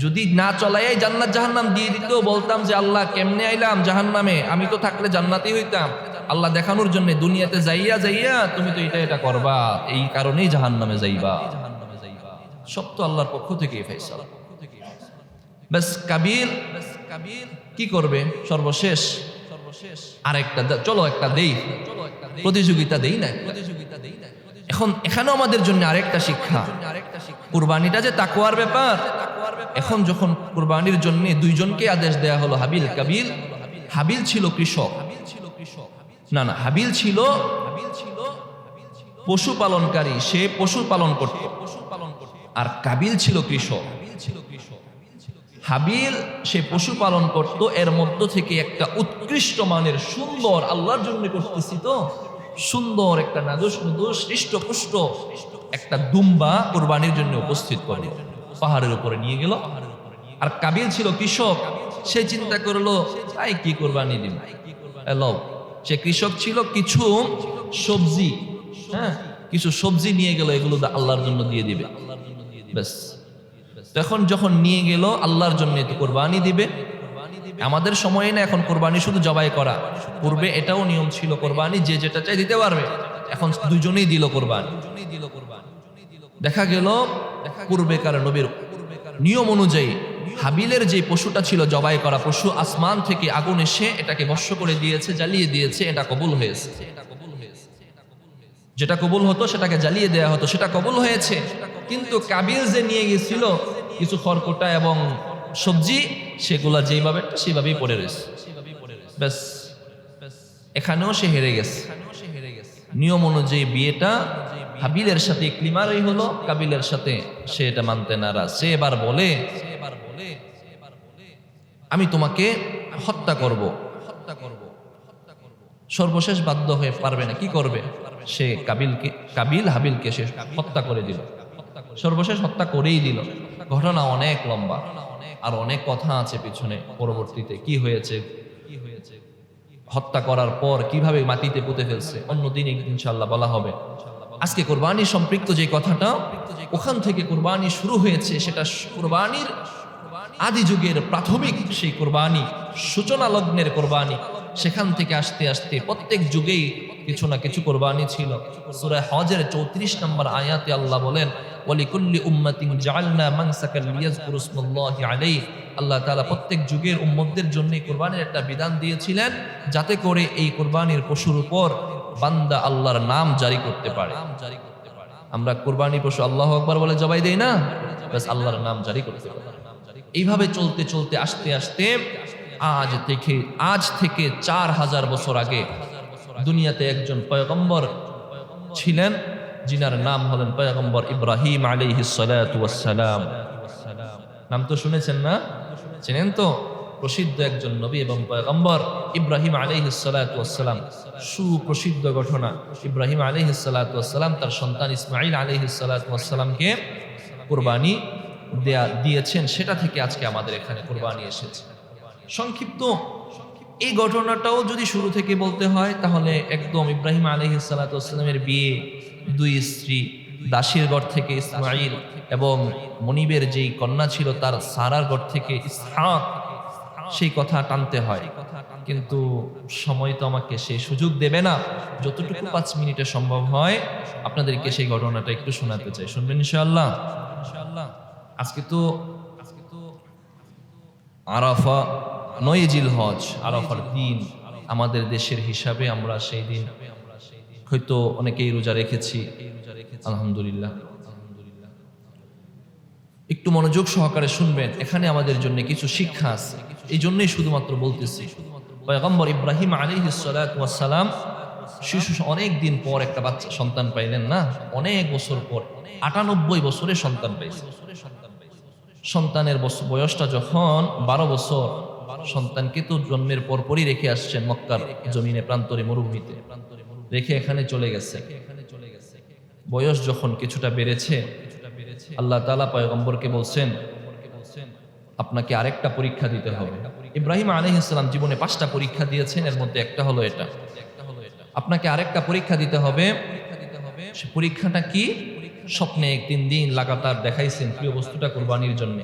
যদি না চলাইয়াই জান্নাত জাহান্নাম দিয়ে দিত, বলতাম যে আল্লাহ কেমনে আইলাম জাহান্নামে, আমি তো থাকলে জান্নাতেই হইতাম। আল্লাহ দেখানোর জন্য দুনিয়াতে যাইয়া যাইয়া তুমি তো এটা করবা, এই কারণেই জাহান্নামে যাইবা। সব তো আল্লাহর পক্ষ থেকেই ফয়সালা। বাস কাবিল কি করবে? সর্বশেষ আরেকটা চলো একটা দেই, প্রতিযোগিতা দেই না। এখন এখানেও আমাদের জন্য আরেকটা শিক্ষা, কুরবানিটা যে তাকওয়ার ব্যাপার। এখন যখন কুরবানির জন্য দুইজনকে আদেশ দেয়া হলো, হাবিল কাবিল। হাবিল ছিল কৃষক, না হাবিল ছিল পশুপালনকারী, সে পশু পালন করত, আর কাবিল ছিল কৃষক। হাবিল সে পশুপালন করত, এর মধ্য থেকে একটা উৎকৃষ্ট মানের সুন্দর, আল্লাহর জন্য করতেছি তো, সুন্দর একটা নাদুস নুদুস হৃষ্টপুষ্ট একটা দুম্বা কুরবানির জন্য উপস্থিত করলো, পাহাড়ের উপরে নিয়ে গেল। আর কাবিল ছিল কৃষক, সে চিন্তা করলো তাই কি কুরবানি দিন। সে কৃষক ছিল, কিছু সবজি, কিছু সবজি নিয়ে গেল, এগুলো আল্লাহর জন্য দিয়ে দিবে। ব্যাস, তখন যখন নিয়ে গেল আল্লাহর জন্য তো কুরবানি দিবে। আমাদের সময়ে না এখন কুরবানি শুধু জবাই করা, পূর্বে এটাও নিয়ম ছিল কুরবানি যে যেটা চাই দিতে পারবে। এখন দুজনেই দিল কুরবানি। দেখা গেল পূর্বেকার নবীর নিয়ম অনুযায়ী হাবিলের যে পশুটা ছিল জবাই করা পশু, আসমান থেকে আগুন এসে এটাকে ভস্ম করে দিয়েছে, জ্বালিয়ে দিয়েছে, এটা কবুল হয়েছে। যেটা কবুল হতো সেটাকে জ্বালিয়ে দেয়া হতো, সেটা কবুল হয়েছে। কিন্তু কাবিল যে নিয়ে গেছিল কিছু খড়কুটা এবং সবজি, সেগুলা যেভাবে সেভাবেই পড়ে রয়েছে। ব্যাস, এখানেও সে হেরে গেছে। নিয়ম অনুযায়ী বিয়েটা হাবিলের সাথে ইকলিমারই হলো, কাবিলের সাথে সে এটা মানতে নারাজ। সে এবার বলে আমি তোমাকে হত্যা করব। সর্বশেষ বাধ্য হয়ে পারবে না, কি করবে? সে কাবিল হাবিলকে সে হত্যা করে দিল, সর্বশেষ হত্যা করেই দিল। ঘটনা অনেক লম্বা, আর অনেক কথা আছে পিছনে, পরবর্তীতে কি হয়েছে, হত্যা করার পর কিভাবে মাটিতে পুঁতে ফেলছে, অন্যদিন ইনশাআল্লাহ বলা হবে। আজকে কুরবানি সম্পৃক্ত যে কথাটা, ওখান থেকে কুরবানি শুরু হয়েছে, সেটা কুরবানির আদি যুগের প্রাথমিক সেই কুরবানি, সূচনা লগ্নের কুরবানি। সেখান থেকে আস্তে আস্তে প্রত্যেক যুগেই কিছু না কিছু কুরবানি ছিল। সূরা হজের 34 নম্বর আয়াতে আল্লাহ বলেন, ওয়ালিকুল্লি উম্মাতিন জাআলনা মানসাকাল লিয়াযকুরু ইসমাল্লাহি আলাইহি। আল্লাহ তাআলা প্রত্যেক যুগের উম্মতদের জন্য কুরবানির একটা বিধান দিয়েছিলেন, যাতে করে এই কুরবানির পশুর উপর বান্দা আল্লাহর নাম জারি করতে পারে। আমরা কুরবানি পশু আল্লাহু আকবার বলে জবাই দেই না, বাস আল্লাহর নাম জারি করতে পারে। এইভাবে চলতে চলতে আস্তে আস্তে আজ থেকে 4000 বছর আগে দুনিয়াতে একজন পয়গম্বর ছিলেন, যিনার নাম হলেন পয়গম্বর ইব্রাহিম আলাইহিস সালাতু ওয়াস সালাম। নাম তো শুনেছেন না? চেনেন তো? প্রসিদ্ধ একজন নবী এবং পয়গম্বর ইব্রাহিম আলাইহিস সালাতু ওয়াস সালাম। সুপ্রসিদ্ধ ঘটনা, ইব্রাহিম আলাইহিস সালাতু ওয়াস সালাম তার সন্তান ইসমাঈল আলাইহিস সালাতু ওয়াস সালামকে কুরবানি দিয়েছেন, সেটা থেকে আজকে আমাদের এখানে কুরবানি এসেছে। সংক্ষিপ্ত এই ঘটনাটাও যদি শুরু থেকে বলতে হয়, তাহলে একদম ইব্রাহিম আলাইহিস সালাতু ওয়াস সালামের বিয়ে, 2 স্ত্রী, দাসীর ঘর থেকে ইসমাঈল এবং মনিবের যেই কন্যা ছিল তার সারার ঘর থেকে ইসহাক, সেই কথা টানতে হয়। কিন্তু সময় তো আমাকে সেই সুযোগ দেবে না। যতটুকু 5 মিনিটে সম্ভব হয় আপনাদেরকে সেই ঘটনাটা একটু শোনাতে চাই, শুনবেন ইনশাআল্লাহ? আজকে তো আরাফা, 9 জিলহজ, আরাফার দিন। আমাদের দেশের হিসাবে আমরা সেই দিন হয়তো অনেকেই রোজা রেখেছি, আলহামদুলিল্লাহ। একটু মনোযোগ সহকারে শুনবেন, এখানে আমাদের জন্য কিছু শিক্ষা আছে। এই জন্যই শুধুমাত্র বলতেছি, পয়গম্বর ইব্রাহিম আলাইহিস সালাতু ওয়াস সালাম শিশু অনেক দিন পর একটা বাচ্চা সন্তান পাইলেন না, অনেক বছর পর, 98 বছরে সন্তান পাইছে। সন্তানের বয়সটা যখন 12 বছর, সন্তানকে তো জন্মের পরপরই রেখে আসছেন মক্কার জমিনে, প্রান্তরে, মরুভূমিতে রেখে এখানে চলে গেছে। বয়স যখন কিছুটা বেড়েছে, আল্লাহ তাআলা পয়গম্বরকে বলছেন আপনাকে আরেকটা পরীক্ষা দিতে হবে। ইব্রাহিম আলাইহিস সালাম জীবনে 5টা পরীক্ষা দিয়েছেন, এর মধ্যে একটা হলো এটা। আপনাকে আরেকটা পরীক্ষা দিতে হবে। সে পরীক্ষাটা কি? স্বপ্নে 3 দিন লাগাতার দেখাইছেন প্রিয় বস্তুটা কুরবানির জন্য।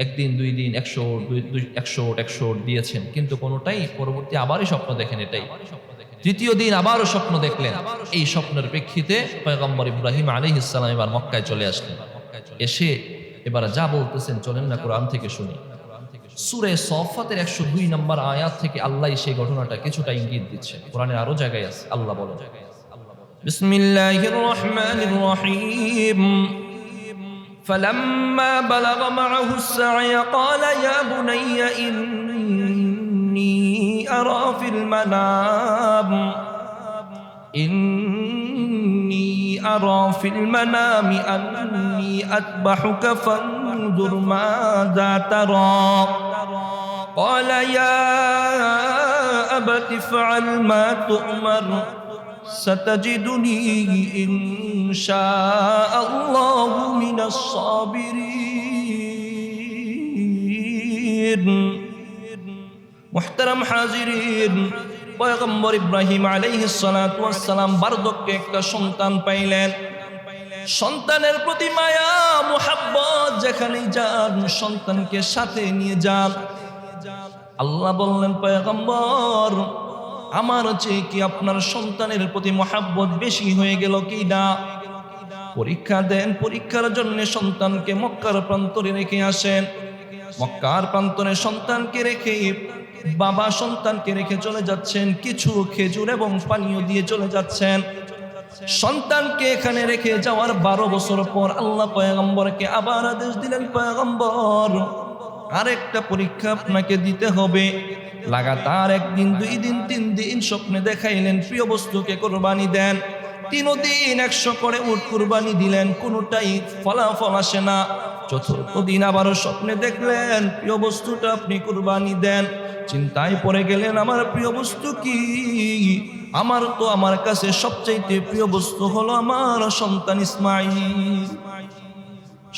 একদিন 2 দিন 100 100 দিয়েছেন, কিন্তু কোনোটাই পরবর্তী আবারই স্বপ্ন দেখেন এটাই। তৃতীয় দিন আবারও স্বপ্ন দেখলেন। এই স্বপ্নের প্রেক্ষিতে পয়গম্বর ইব্রাহিম আলাইহিস সালাম এবার মক্কায় চলে আসলেন। এসে এবার যা বলতেছেন চলেন না কোরআন থেকে শুনি। সূরা সফাতের 102 নম্বর আয়াত থেকে আল্লাহ সেই ঘটনাটা কিছুটা ইঙ্গিত দিচ্ছে। কোরআনের আরো জায়গায় আছে, আল্লাহ বলেন বিসমিল্লাহির রহমানির রহিম فلما بلغ معه السعي قال يا بني إني أرى في المنام أني أذبحك فانظر ماذا ترى قال يا أبت افعل ما تؤمر ستجدني إن شاء الله من الصابرين محترم حاضرين পয়গম্বর ইব্রাহিম আলাইহিস সালাতু ওয়াস সালাম বার্ধক্যে একটা সন্তান পাইলেন। সন্তানের প্রতি মায়া মুহাব্বত যেখানেই যান সন্তানকে সাথে নিয়ে যান। আল্লাহ বললেন পয়গম্বর আমার চেয়ে কি আপনার সন্তানের প্রতি মুহাব্বত বেশি হয়ে গেল কি না? পরীক্ষা দেন। পরীক্ষার জন্য সন্তানকে মক্কার প্রান্তরে রেখে আসেন। মক্কার প্রান্তরে সন্তানকে রেখে বাবা সন্তানকে রেখে চলে যাচ্ছেন, কিছু খেজুর এবং পানীয় দিয়ে চলে যাচ্ছেন। সন্তানকে এখানে রেখে যাওয়ার 12 বছর পর আল্লাহ পয়গম্বরকে আবার আদেশ দিলেন, পয়গম্বর আরেকটা পরীক্ষা আপনাকে দিতে হবে। লাগাতার 1 দিন 2 দিন 3 দিন স্বপ্নে দেখাইলেন প্রিয় বস্তুকে কুরবানি দেন। 3 দিন 100 করে উট কুরবানি দিলেন, কোনোটাই ফলাফল আসে না। 4th দিন আবারও স্বপ্নে দেখলেন প্রিয় বস্তুটা আপনি কুরবানি দেন। চিন্তায় পড়ে গেলেন আমার প্রিয় বস্তু কি? আমার তো আমার কাছে সবচাইতে প্রিয় বস্তু হলো আমার সন্তান ইসমাঈল।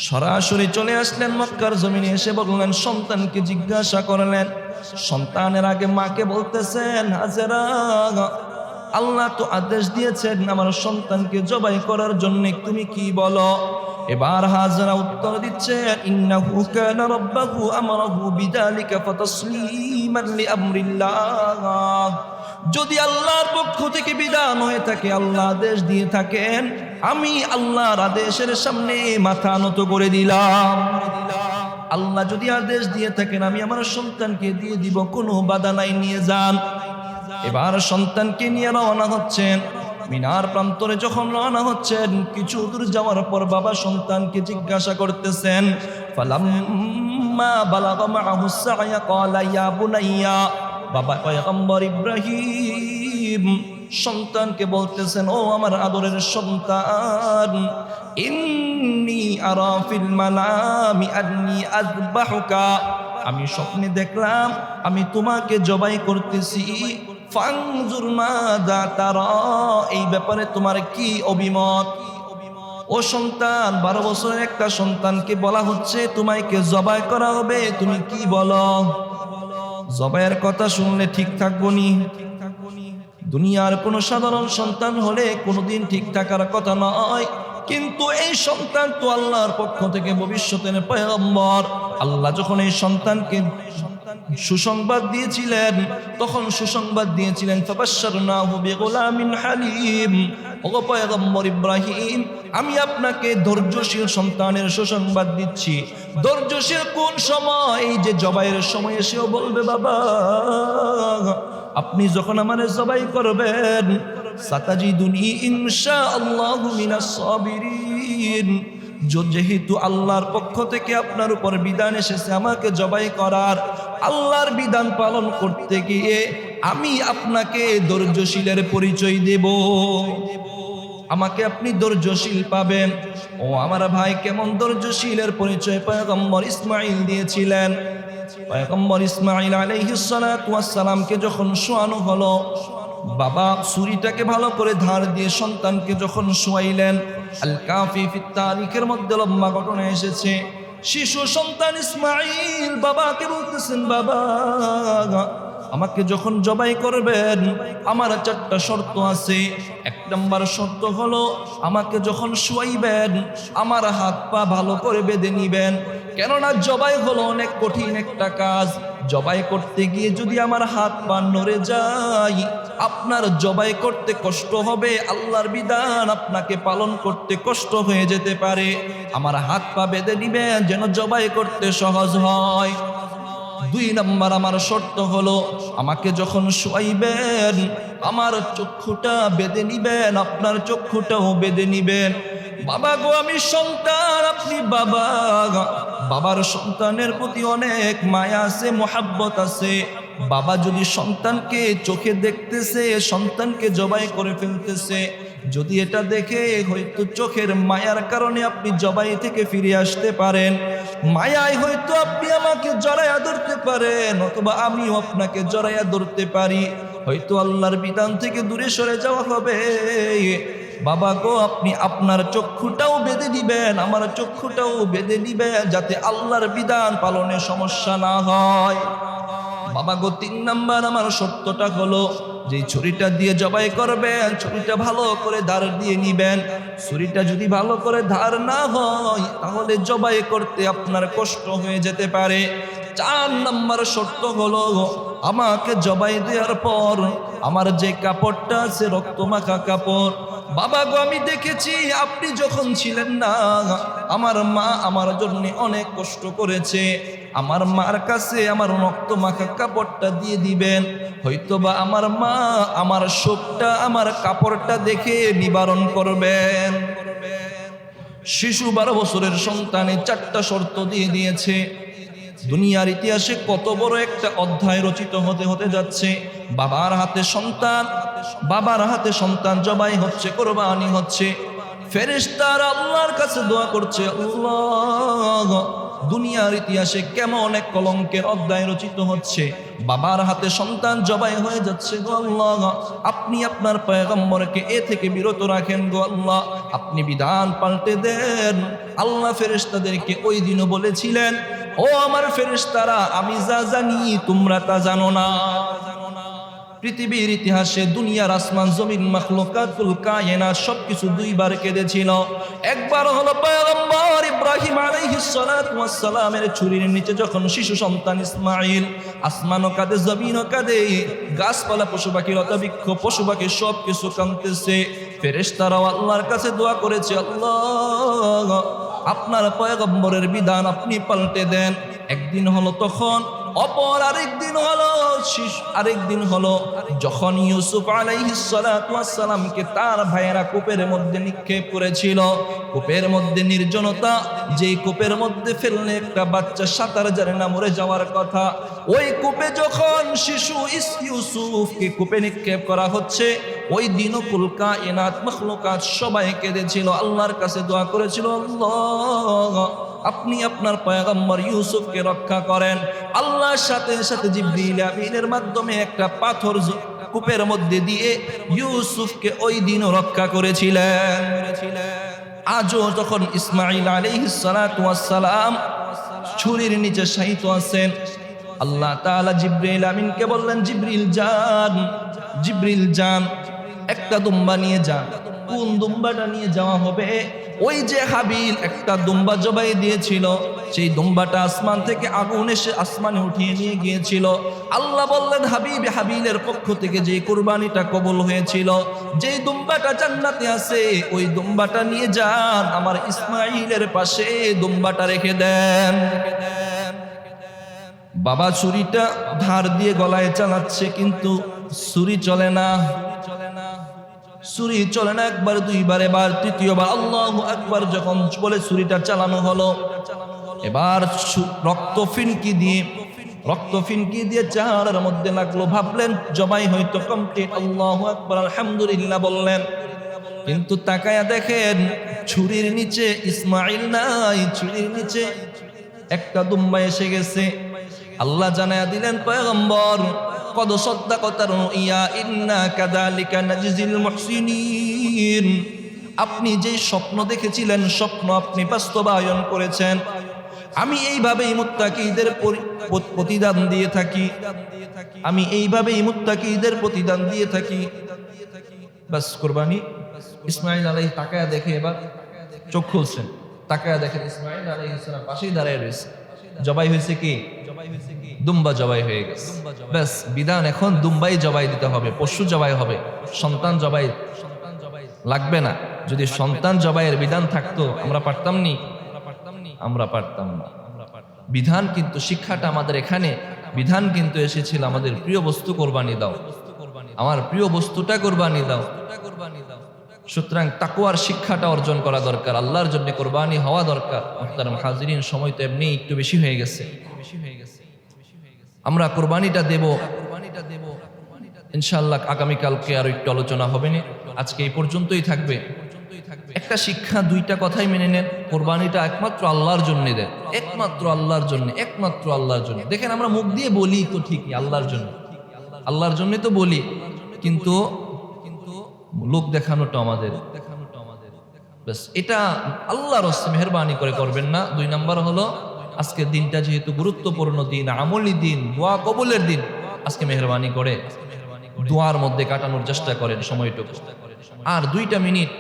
সরাসরি চলে আসলেন মক্কার জমিনে, এসে বললেন সন্তানকে জিজ্ঞাসা করলেন। সন্তানের আগে মাকে বলতেছেন হাজেরা আল্লাহ তো আদেশ দিয়েছেন আমার সন্তানকে জবাই করার জন্য, তুমি কি বলো? এবার হাজেরা উত্তর দিচ্ছেন ইন্নাহু কানা রাব্বাহু আমরাহু বিযালিকা ফাতাসলিমান লিআমরিল্লাহ। যদি আল্লাহর পক্ষ থেকে বিধান হয়ে থাকে, আল্লাহ আদেশ দিয়ে থাকেন, আমি আল্লাহর আদেশের সামনে মাথা নত করে দিলাম। আল্লাহ যদি আদেশ দিয়ে থাকেন আমি আমার সন্তানকে দিয়ে দিব, কোনো বাধা নাই, নিয়ে যান। এবার সন্তানকে নিয়ে রওনা হচ্ছেন। মিনার প্রান্তরে যখন রওনা হচ্ছেন, কিছু দূর যাওয়ার পর বাবা সন্তানকে জিজ্ঞাসা করতেছেন ফালাম্মা বালাগা মাআহু সা'য়া ক্বালা ইয়া বুনাইয়া। বাবা পয়গম্বর ইব্রাহিম সন্তানকে বলতেছেন ও আমার আদরের সন্তান, ইন্নী আরা ফিল মানামি আন্নী আযবাহুকা, আমি স্বপ্নে দেখলাম আমি তোমাকে জবাই করতেছি। ফানজুর মাযা তারা, এই ব্যাপারে তোমার কি অভিমত? ও সন্তান, 12 বছরের একটা সন্তানকে বলা হচ্ছে তোমাকে জবাই করা হবে, তুমি কি বলো? জবাইয়ের কথা শুনলে ঠিক থাকবো নি? দুনিয়ার কোনো সাধারণ সন্তান হলে কোনোদিন ঠিক থাকার কথা নয়, কিন্তু এই সন্তান তো আল্লাহর পক্ষ থেকে ভবিষ্যতের পয়গম্বর। আল্লাহ যখন এই সন্তানকে সুসংবাদ দিয়েছিলেন, তখন সুসংবাদ দিয়েছিলেন ফাবাশশারনাহু বিগুলামিন হালিম। ওগো পয়গম্বর ইব্রাহিম, আমি আপনাকে ধৈর্যশীল সন্তানের সুসংবাদ দিচ্ছি। ধৈর্যশীল কোন সময়? এই যে জবাইয়ের সময় এসেও বলবে বাবা আপনি যখন আমারে জবাই করবেন, সাতাজিদুনি ইনশাআল্লাহু মিনাস সাবিরিন, যেহেতু আল্লাহর পক্ষ থেকে আপনার উপর বিধান এসেছে আমাকে জবাই করার, আল্লাহর বিধান পালন করতে গিয়ে আমি আপনাকে ধৈর্যশীলের পরিচয় দেব, আমাকে আপনি ধৈর্যশীল পাবেন। ও আমার ভাই, কেমন ধৈর্যশীলের পরিচয় পয়গম্বর ইসমাঈল দিয়েছিলেন। পয়গম্বর ইসমাঈল আলাইহিস সালাতু ওয়াস সালামকে যখন শোয়ানো হলো, বাবা ছুরিটাকে ভালো করে ধার দিয়ে সন্তানকে যখন শোয়াইলেন, আল কাফি ফিত তারিখের মধ্যে লম্বা ঘটনা এসেছে। শিশু সন্তান ইসমাঈল বাবাকে বলতেছেন বাবা আমাকে যখন জবাই করবেন আমার 4টা শর্ত আছে। 1 নম্বর শর্ত হলো আমাকে যখন শুয়াইবেন আমার হাত পা ভালো করে বেঁধে নিবেন, কেননা জবাই হলো অনেক কঠিন একটা কাজ। জবাই করতে গিয়ে যদি আমার হাত পা নড়ে যায় আপনার জবাই করতে কষ্ট হবে, আল্লাহর বিধান আপনাকে পালন করতে কষ্ট হয়ে যেতে পারে। আমার হাত পা বেঁধে নিবেন যেন জবাই করতে সহজ হয়। 2 নম্বর আমার শর্ত হলো আমাকে যখন শুয়াইবেন আমার চক্ষুটা বেঁধে নিবেন, আপনার চক্ষুটাও বেঁধে নিবেন। বাবা গো আমি সন্তান, আপনি বাবা, বাবার সন্তানের প্রতি অনেক মায়া আছে, মোহাব্বত আছে। বাবা যদি সন্তানকে চোখে দেখতেছে, সন্তানকে জবাই করে ফেলতেছে, যদি এটা দেখে হয়তো চোখের মায়ার কারণে আপনি জবাই থেকে ফিরে আসতে পারেন, মায়ায় হয়তো আপনি আমাকে জড়াইয়া ধরতে পারেন, অথবা আমিও আপনাকে জড়াইয়া ধরতে পারি, হয়তো আল্লাহর বিধান থেকে দূরে সরে যাওয়া হবে। বাবা গো আপনি আপনার চক্ষুটাও বেঁধে দিবেন, আমার চক্ষুটাও বেঁধে দিবেন, যাতে আল্লাহর বিধান পালনে সমস্যা না হয়। বাবা গো 3 নাম্বার আমার শর্তটা হলো যে ছুরিটা দিয়ে জবাই করবেন ছুরিটা ভালো করে ধার দিয়ে নিবেন। ছুরিটা যদি ভালো করে ধার না হয় তাহলে জবাই করতে আপনার কষ্ট হয়ে যেতে পারে। 4 নাম্বার শর্ত হলো আমাকে জবাই দেওয়ার পর আমার যে কাপড়টা আছে রক্তমাখা কাপড়, বাবা গো আমি দেখেছি আপনি যখন ছিলেন না আমার মা আমার জন্য অনেক কষ্ট করেছে, আমার মার কাছে আমার রক্তমাখা কাপড়টা দিয়ে দিবেন, হয়তোবা আমার মা আমার শোকটা আমার কাপড়টা দেখে নিবারণ করবেন। শিশু 12 বছরের সন্তানে 4টা শর্ত দিয়ে দিয়েছে। দুনিয়ার ইতিহাসে কত বড় একটা অধ্যায় রচিত হতে হতে যাচ্ছে। বাবার হাতে সন্তান, বাবার হাতে সন্তান জবাই হচ্ছে, কোরবানি হচ্ছে। ফেরেশতারা আল্লাহর কাছে দোয়া করছে, আল্লাহ দুনিয়ার ইতিহাসে কেমন এক কলঙ্কের অধ্যায় রচিত হচ্ছে, বাবার হাতে সন্তান জবাই হয়ে যাচ্ছে গো আল্লাহ, আপনি আপনার পয়গম্বরকে এ থেকে বিরত রাখেন গো আল্লাহ, আপনি বিধান পাল্টে দেন। আল্লাহ ফেরেশতাদেরকে ওই দিনও বলেছিলেন, ও আমার ফেরেশতারা আমি যা জানি তোমরা তা জানো না। পৃথিবীর ইতিহাসে দুনিয়ার আসমান জমিন মাখলুকাতুল কায়নাত সবকিছু 2 বার কেঁদেছিল। একবার হলো পয়গম্বর ইব্রাহিম আলাইহিস সালাতু ওয়াস সালামের ছুরির নিচে যখন শিশু সন্তান ইসমাঈল, আসমানও কাঁদে জমিনও কাঁদে, গাছপালা পশু পাখি লতাবৃক্ষ পশু পাখি সবকিছু কাঁদতেছে। ফেরেশতারাও আল্লাহর কাছে দোয়া করেছে, আল্লাহ আপনার পয়গম্বরের বিধান আপনি পাল্টে দেন। একদিন হলো তখন, অপর আরেকদিন হলো যখন ইউসুফ আলাইহিস সালাতু ওয়াস সালামকে তার ভাইয়েরা কূপের মধ্যে নিক্ষেপ করেছিল। কূপের মধ্যে নির্জনতা, যেই কূপের মধ্যে ফেললে একটা বাচ্চা সাঁতার জানে না মরে যাওয়ার কথা, ওই কূপে যখন শিশু ইউসুফকে কূপে নিক্ষেপ করা হচ্ছে, ওই দিনও কুল কায়নাত মাখলুকাত সবাই কেঁদেছিল, আল্লাহর কাছে দোয়া করেছিল, আল্লাহ আপনি আপনার পয়গম্বর ইউসুফকে রক্ষা করেন। আল্লাহর সাথে সাথে জিবরিল আমিনের মাধ্যমে একটা পাথর কূপের মধ্যে দিয়ে ইউসুফকে ওই দিনও রক্ষা করেছিলেন। আজও যখন ইসমাঈল আলাইহিস সালাতু ওয়াস সালাম ছুরির নিচে শায়িত আছেন, আল্লাহ তাআলা জিবরিল আমিনকে বললেন, জিবরিল যান একটা দুম্বা নিয়ে যান। কোন দুম্বাটা নিয়ে যাওয়া হবে? ওই যে হাবিল একটা দুম্বা জবাই দিয়েছিল, সেই দুম্বাটা আসমান থেকে আগুন এসে আসমানে উঠিয়ে নিয়ে গিয়েছিল। আল্লাহ বললেন, হাবিলের পক্ষ থেকে যে কুরবানিটা কবুল হয়েছিল, যে দুম্বাটা জান্নাতে আছে, ওই দুম্বাটা নিয়ে যান, আমার ইসমাঈলের পাশে দুম্বাটা রেখে দেন। বাবা ছুরিটা ধার দিয়ে গলায় চালাচ্ছে, কিন্তু ছুরি চলে না, ছুরি চলে না। একবার দুইবার, এবার তৃতীয়বার আল্লাহু আকবার যখন বলে ছুরিটা চালানো হলো, এবার রক্ত ফিনকি দিয়ে চেহারার মধ্যে লাগলো। ভাবলেন জবাই হয়তো কমপ্লিট, আল্লাহু আকবার আলহামদুলিল্লাহ বললেন, কিন্তু তাকায়া দেখেন ছুরির নিচে ইসমাঈল নাই, ছুরির নিচে একটা দুম্বা এসে গেছে। আল্লাহ জানায়া দিলেন, পয়গম্বর কদ সাদ্দাকাতা রুইয়া ইন্না কাযালিকা নাজিল মুহসিনিন, আপনি যে স্বপ্ন দেখেছিলেন স্বপ্ন আপনি বাস্তবায়ন করেছেন। আমি এইভাবেই মুত্তাকিদের প্রতিদান দিয়ে থাকি, আমি এইভাবেই মুত্তাকিদের প্রতিদান দিয়ে থাকি। বাস কুরবানি। ইসমাঈল আলাইহিস তাকায়া দেখে, এবার চোখ খুলছেন, তাকায়া দেখেন ইসমাঈল আলাইহিস সালাম পাশেই দাঁড়ায় রয়েছে। জবাই হয়েছে কি? দুম্বা জবাই হয়ে গেছে। ব্যাস বিধান এখন দুম্বাই জবাই দিতে হবে, পশু জবাই হবে, সন্তান জবাই লাগবে না। যদি সন্তান জবাইয়ের বিধান থাকতো আমরা পারতাম নি? আমরা পারতাম না। বিধান কিন্তু, শিক্ষাটা আমাদের এখানে, বিধান কিন্তু এসেছিল আমাদের প্রিয় বস্তু কোরবানি দাও, আমার প্রিয় বস্তুটা কোরবানি দাও। সুতরাং তাকওয়ার শিক্ষাটা অর্জন করা দরকার, আল্লাহর জন্য কোরবানি হওয়া দরকার। মুহতারাম হাজিরিন, সময় তো এমনি একটু বেশি হয়ে গেছে, আমরা কোরবানিটা দেব ইনশাআল্লাহ। আগামীকালকে আরো একটু আলোচনা হবে না, আজকে এই পর্যন্তই থাকবে। একটা শিক্ষা, দুইটা কথাই মেনে নেন, কোরবানিটা একমাত্র আল্লাহর জন্য দেন, একমাত্র আল্লাহর জন্য, একমাত্র আল্লাহর জন্য। দেখেন আমরা মুখ দিয়ে বলি তো ঠিকই আল্লাহর জন্য, আল্লাহর জন্য তো বলি, কিন্তু লোক দেখানোটা আমাদের, ব্যাস এটা আল্লাহর হস্তে মেহেরবানি করে করবেন না। 2 নাম্বার হলো, আজকের দিনটা যেহেতু গুরুত্বপূর্ণ দিন, আমলি দিন, দোয়া কবুলের দিন, আজকে মেহেরবানি করে দোয়ার মধ্যে কাটানোর চেষ্টা করেন সময়টুকু। আর 2টা মিনিট,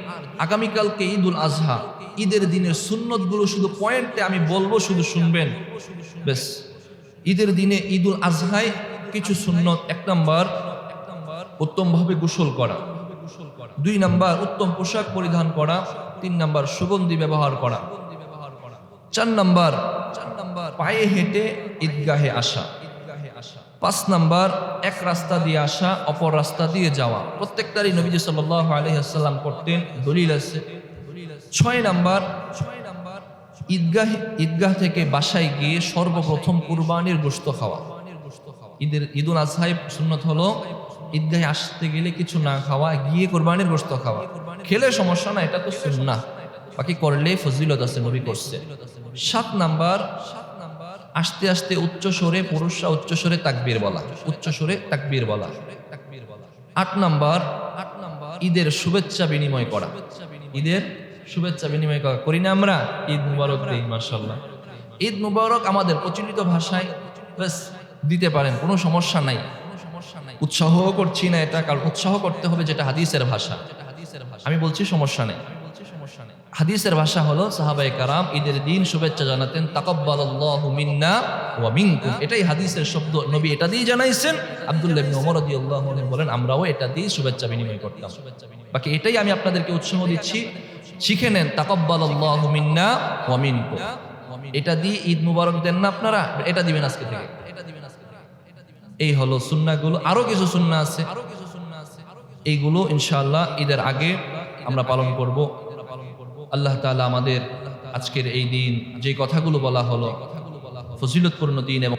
আগামীকালকে ঈদুল আজহা, ঈদের দিনের সুন্নতগুলো শুধু পয়েন্টে আমি বলবো, শুধু শুনবেন বেশ। ঈদের দিনে ঈদুল আজহায় কিছু সুন্নত: 1 নাম্বার উত্তমভাবে গোসল করা, 2 নাম্বার উত্তম পোশাক পরিধান করা, 3 নাম্বার সুগন্ধি ব্যবহার করা, 4 নাম্বার পায়ে হেঁটে ঈদগাহে আসা, 5 নাম্বার এক রাস্তা দিয়ে আসা, অপর রাস্তা দিয়ে যাওয়া। প্রত্যেকটারই নবীজি সাল্লাল্লাহু আলাইহি ওয়াসাল্লাম করতেন, দলিল আছে। 6 নাম্বার ঈদগাহ থেকে বাসায় গিয়ে সর্বপ্রথম কুরবানির গোশত খাওয়া। ঈদুল আজহায় সুন্নত হলো ঈদগাহে আসতে গেলে কিছু না খাওয়া, গিয়ে কুরবানির গোশত খাওয়া। খেলে সমস্যা না, এটা তো সুন্নাহ, বাকি করলে ফজিলত আছে, নবী করছে। 7 নাম্বার আস্তে আস্তে উচ্চ স্বরে, পুরুষরা উচ্চ স্বরে তাকবীর বলা, উচ্চ স্বরে তাকবীর বলা। 8 নাম্বার ঈদের শুভেচ্ছা বিনিময় করা, ঈদের শুভেচ্ছা বিনিময় করি না আমরা? ঈদ মুবারক দেই, মাশাআল্লাহ। ঈদ মুবারক আমাদের প্রচলিত ভাষায় ব্যাস দিতে পারেন, কোনো সমস্যা নাই। উৎসাহ করছি না এটা, কারণ উৎসাহ করতে হবে যেটা হাদিসের ভাষা। আমি বলছি সমস্যা নেই। হাদিসের ভাষা হলো, সাহাবায়ে কারাম ঈদের দিন শুভেচ্ছা জানাতেন, তাকাব্বালাল্লাহু মিন্না ওয়া মিনকুম। এটাই হাদিসের শব্দ, নবী এটা দিয়ে জানাইছেন। আব্দুল্লাহ ইবনে ওমর রাদিয়াল্লাহু আনহু বলেন, আমরাও এটা দিয়ে শুভেচ্ছা বিনিময় করতাম। বাকি এটাই আমি আপনাদেরকে উৎসাহ দিচ্ছি, শিখে নেন, তাকাব্বালাল্লাহু মিন্না ওয়া মিনকুম। এটা দিয়ে ঈদ মুবারক দেন না আপনারা, এটা দিবেন আজকে থেকে। এই হলো সুন্নাহগুলো। আরো কিছু সুন্নাহ আছে, এইগুলো ইনশাআল্লাহ ঈদের আগে আমরা পালন করব। আল্লাহ তাআলা আমাদের আজকের এই দিন, যে কথাগুলো বলা হলো, ফজিলতপূর্ণ দিন এবং